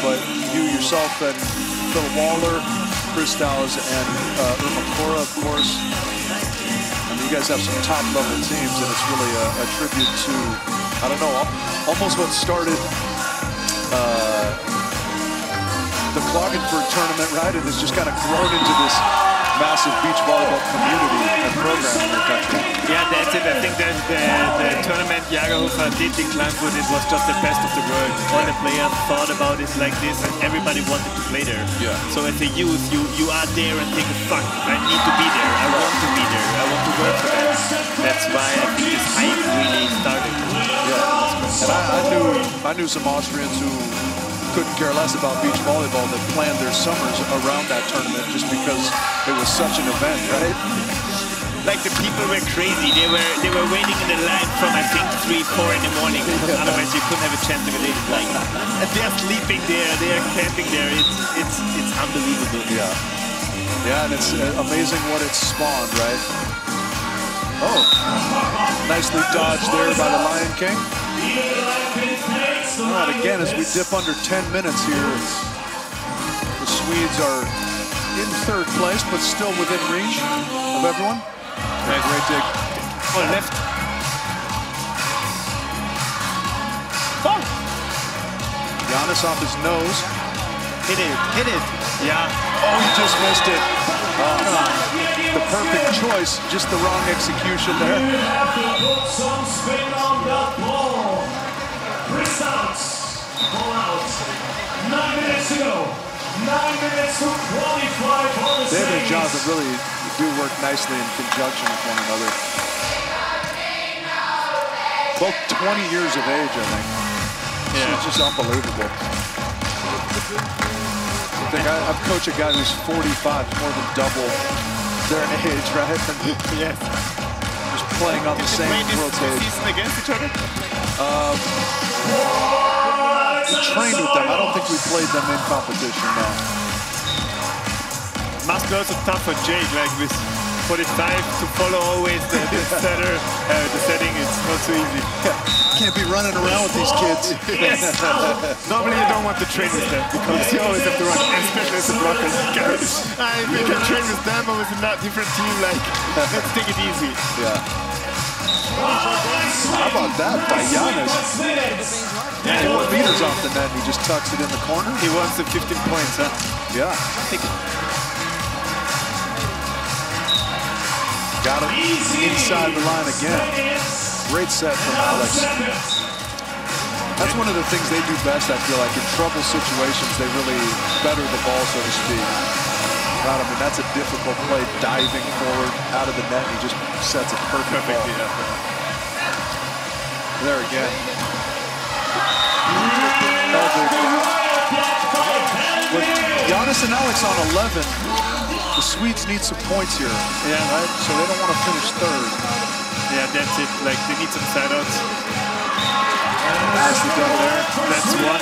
But you yourself and Phil Waller, Chris Dowes, and Irma Cora, of course. I mean, you guys have some top-level teams, and it's really a tribute to, I don't know, almost what started the Klagenfurt tournament, right? And it's just kind of grown into this massive beach volleyball community and program in your country. Yeah, that's it. I think that the tournament Jagerhofer did in Klagenfurt, it was just the best of the world. All the players thought about it like this, and everybody wanted to play there. Yeah. So as a youth, you are there and think, fuck, I need to be there. I want to be there. I want to work for that. That's why I think this hype really started. Yeah. And I knew some Austrians who couldn't care less about beach volleyball that planned their summers around that tournament just because it was such an event, right? Like the people were crazy. They were waiting in the line from I think 3, 4 in the morning because otherwise you couldn't have a chance to get in. Like, and they're sleeping there, they're camping there. It's unbelievable. Yeah. Yeah, and it's amazing what it's spawned, right? Oh, nicely dodged there by the Lion King. All right, again, as we dip under 10 minutes here, the Swedes are in third place, but still within reach of everyone. Okay, great dig. Oh, left. Oh! Giannis off his nose. Hit it. Yeah. Oh, he just missed it. The perfect choice, just the wrong execution there. You have to put some spin on that ball. Chris Downs, ball out. 9 minutes to go. 9 minutes to qualify for the David and semis. Jonathan really do work nicely in conjunction with one another. Both 20 years of age, I think. Yeah. It's just unbelievable. I've coached a guy who's 45, more than double their age, right? Yes. Just playing on the same world stage. Season against each other? We trained with them. I don't think we played them in competition, no. Must be also tough for Jake, like with 45 to follow always the setter, the setting. It's not so easy. Can't be running around with these kids. Yes. Normally you don't want to train with them because you always have to run, especially as a blocker. We can train with them or with a different team. Like, let's take it easy. Yeah. How about that by Giannis? Yeah, 4 meters off the net, he just tucks it in the corner. he wants the 15 points, huh? Yeah. Got it inside the line again. Great set from Alex. That's one of the things they do best, I feel like. In trouble situations, they really better the ball, so to speak. Right, I mean, that's a difficult play, diving forward out of the net, and he just sets it perfectly. There again. With Giannis and Alex on 11, the Swedes need some points here. Yeah. Right? So they don't want to finish third. Yeah, that's it. Like, they need some side-outs. Nicely done there. That's one.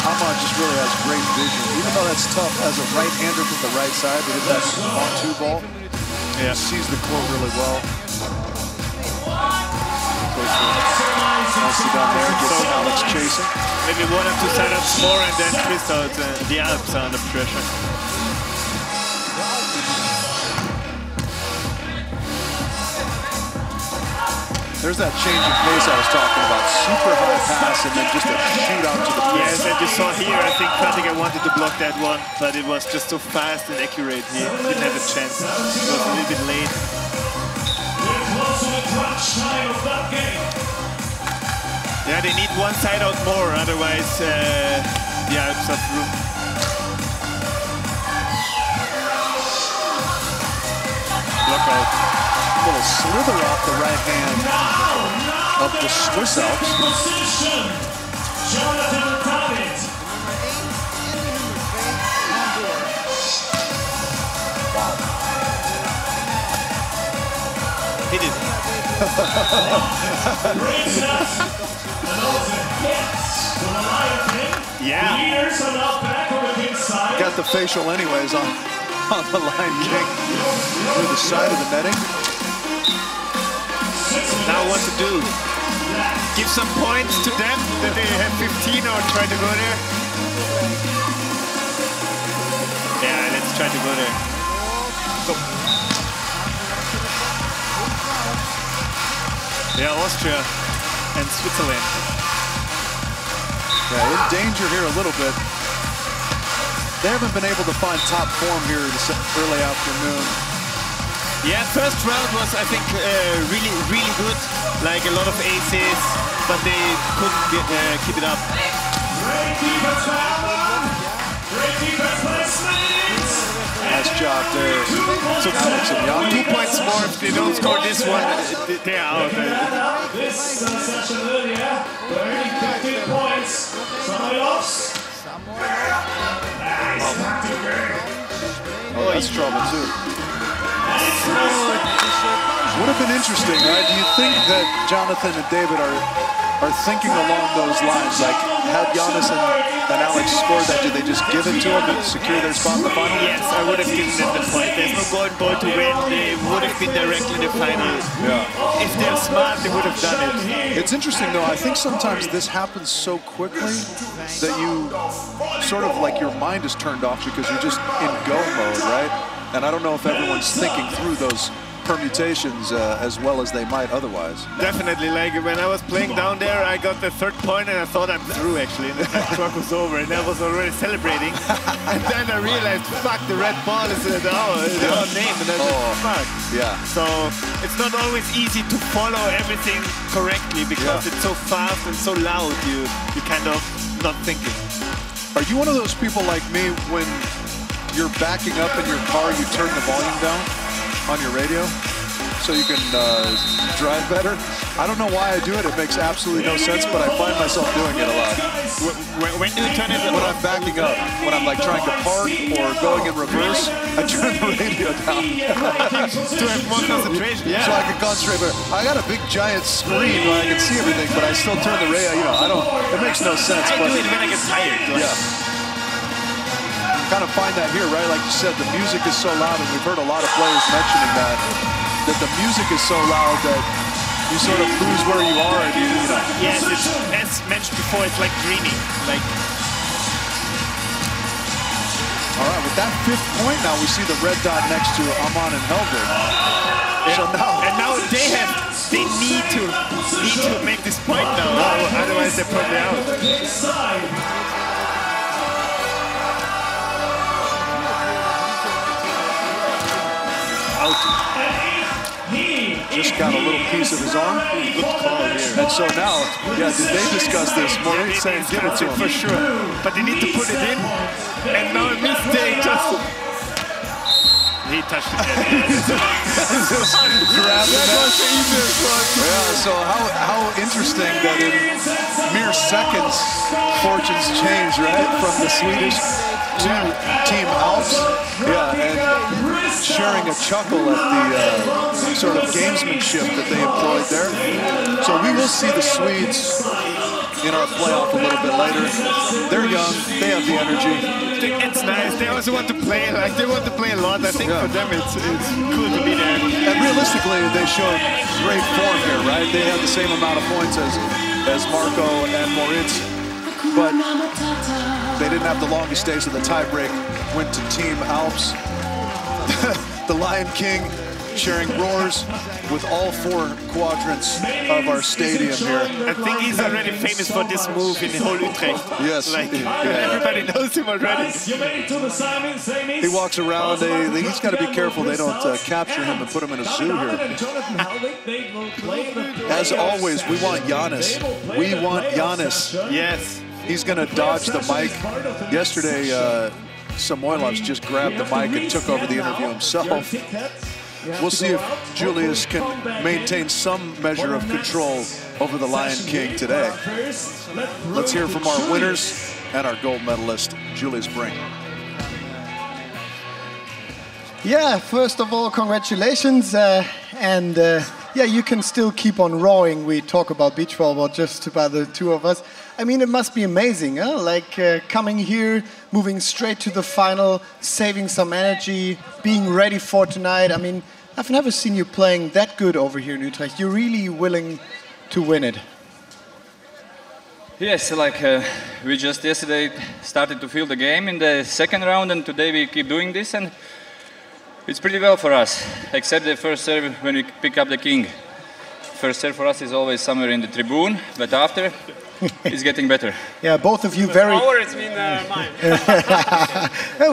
Ahmad just really has great vision. Even though that's tough as a right-hander from the right side, but if that's on-2 ball, he sees the court really well. Nicely done there. Gets Alex chasing. Maybe 1 or 2 side-outs more and then Chris out. The Alps are under pressure. There's that change in pace I was talking about. Super high pass and then just a shootout to the Yes, pace. and you saw here, I think Katiga wanted to block that one, but it was just so fast and accurate. He didn't have a chance. It was a little bit late. We're close to the crunch time of that game. Yeah, they need one side out more, otherwise the Alps have room. Block out. A little slither off the right hand of the Swiss Alps. Position. Jonathan David. Great shot. And also hits from the Lion King. Yeah. The leaders are now back on the King's side. Got the facial anyways on the Lion King through the side of the netting. Now what to do? Give some points to them that they have 15 or try to go there? Yeah, let's try to go there. Go. Yeah, Austria and Switzerland. Yeah, in danger here a little bit. They haven't been able to find top form here this early afternoon. Yeah, first round was, I think, really good. Like a lot of aces, but they couldn't keep it up. Great defense by Alba. Great defense by Smith. Nice job there. So Alex and Jan. 2 points more. If they don't score this one, they're out. This session earlier, we're earning 15 points. Somebody else? Nice. Oh, that's trouble too. Would have been interesting, right? Do you think that Jonathan and David are thinking along those lines? Like, had Giannis and Alex scored that, did they just give it to them and secure their spot in the final? Yes, I would have given them the point. There's no golden ball to win. They would have been directly in the final. Yeah. If they're smart, they would have done it. It's interesting, though. I think sometimes this happens so quickly that you sort of like your mind is turned off because you're just in go mode, right? And I don't know if everyone's thinking through those permutations as well as they might otherwise. Definitely, like when I was playing down there, I got the 3rd point and I thought I'm through actually, and the clock was over and I was already celebrating. And then I realized, fuck, the red ball is our name, and I said, fuck. Yeah. So it's not always easy to follow everything correctly because it's so fast and so loud, you kind of not thinking. Are you one of those people like me when you're backing up in your car, you turn the volume down on your radio so you can drive better? I don't know why I do it. It makes absolutely no sense, but I find myself doing it a lot. When do you turn it on? When I'm backing up, when I'm like trying to park or going in reverse, I turn the radio down. To have more concentration, So I can concentrate better. I got a big giant screen where I can see everything, but I still turn the radio, it makes no sense. I But do it when I get tired. Like. yeah. Kind of find that here, right? Like you said, the music is so loud, and we've heard a lot of players mentioning that the music is so loud that you sort of lose where you are, and you know. Yes, it's, as mentioned before, it's like dreaming. Like. All right, with that 5th point now, we see the red dot next to Aman and Helvig. Yeah. So now they need to make this point now. Otherwise, they're probably out. Just got a little piece of his arm. Good call here. And so now, did they discuss this? Maurice saying give it to him. For sure. But they need to put it in. And now a mistake just... He touched it. Grab the net. Yeah, so how interesting that in mere seconds, fortunes change, right? From the Swedish to Team Alps. Yeah, and sharing a chuckle at the sort of gamesmanship that they employed there. So we will see the Swedes in our playoff a little bit later. They're young, they have the energy. It's nice. They also want to play, like they want to play a lot. I think for them it's cool to be there. And realistically, they showed great form here, right? They had the same amount of points as Marco and Moritz, but they didn't have the longest day, so the tiebreak went to Team Alps. The Lion King sharing roars with all 4 quadrants of our stadium here. I think he's already famous for this move in the whole Utrecht. Yes. Like, everybody knows him already. He walks around, he's got to be careful they don't capture him and put him in a zoo here. As always, we want Giannis. We want Giannis. Yes. He's going to dodge the mic. Yesterday, Samoilov's just grabbed the mic and took over the interview himself. We'll see if Julius can maintain some measure of control over the Lion King today. Let's hear from our winners and our gold medalist, Julius Brink. Yeah, first of all, congratulations. Yeah, you can still keep on rowing. We talk about beach volleyball just about the two of us. I mean, it must be amazing, huh? Like coming here, moving straight to the final, saving some energy, being ready for tonight. I mean, I've never seen you playing that good over here in Utrecht. You're really willing to win it. Yes, like we just yesterday started to feel the game in the second round, and today we keep doing this, and it's pretty well for us, except the first serve when we pick up the king. First serve for us is always somewhere in the tribune, but after, it's getting better. Yeah, both of you very... Ours mean mine.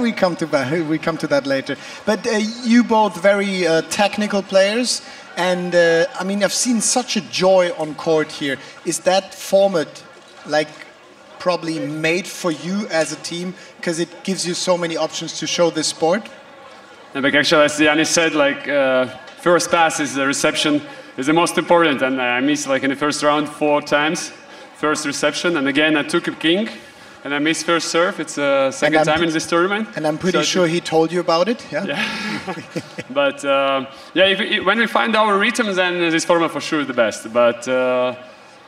we come to that later. But you both very technical players, and I mean, I've seen such a joy on court here. Is that format like probably made for you as a team because it gives you so many options to show this sport? Yeah, but actually, as Yannis said, like first pass is the reception is the most important, and I missed like in the first round 4 times, first reception, and again I took a king, and I missed first serve. It's the second time in this tournament. And I'm pretty sure he told you about it, yeah? Yeah. But yeah, when we find our rhythms, then this format for sure is the best. But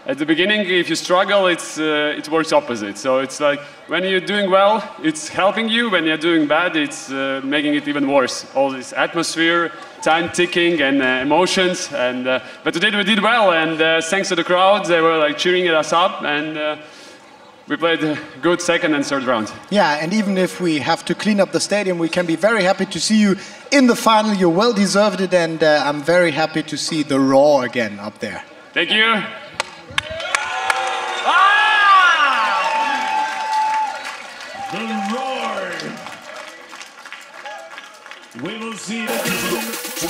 at the beginning, if you struggle, it works opposite. So it's like when you're doing well, it's helping you. When you're doing bad, it's making it even worse. All this atmosphere, time ticking, and emotions. And but today we did well, and thanks to the crowd, they were like cheering us up, and we played a good second and third round. Yeah, and even if we have to clean up the stadium, we can be very happy to see you in the final. You well deserved it, and I'm very happy to see the Raw again up there. Thank you. The roar. We will see it again. For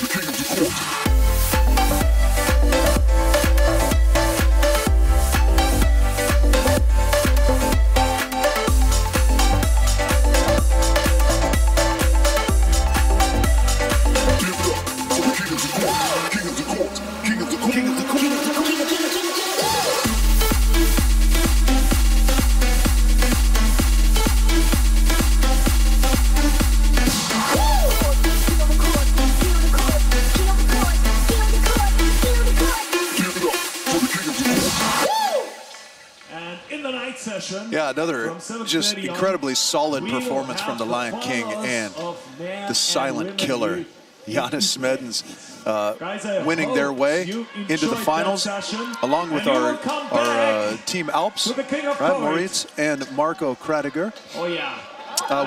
the king of the court. Yeah, another just incredibly solid performance from the Lion King and the silent killer, Yannis Smedens, winning their way into the finals, along with our Team Alps, right, Moritz and Marco Kradiger.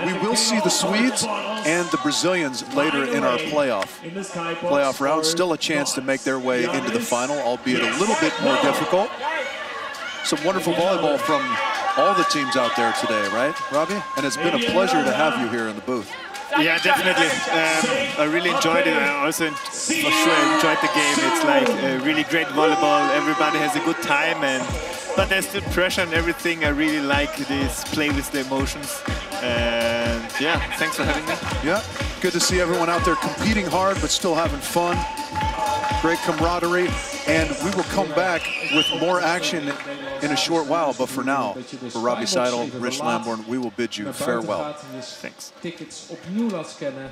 We will see the Swedes and the Brazilians later in our playoff round. Still a chance to make their way into the final, albeit a little bit more difficult. Some wonderful volleyball from all the teams out there today, right, Robbie? And it's been a pleasure to have you here in the booth. Yeah, definitely. I really enjoyed it. I also, for sure, enjoyed the game. It's like really great volleyball. Everybody has a good time, but there's still pressure and everything. I really like this play with the emotions. And yeah, thanks for having me. Yeah, good to see everyone out there competing hard, but still having fun. Great camaraderie, and we will come back with more action in a short while. But for now, for Robbie Seidel, Rich Lamborn, we will bid you farewell. Thanks. Tickets opnieuw laat scannen.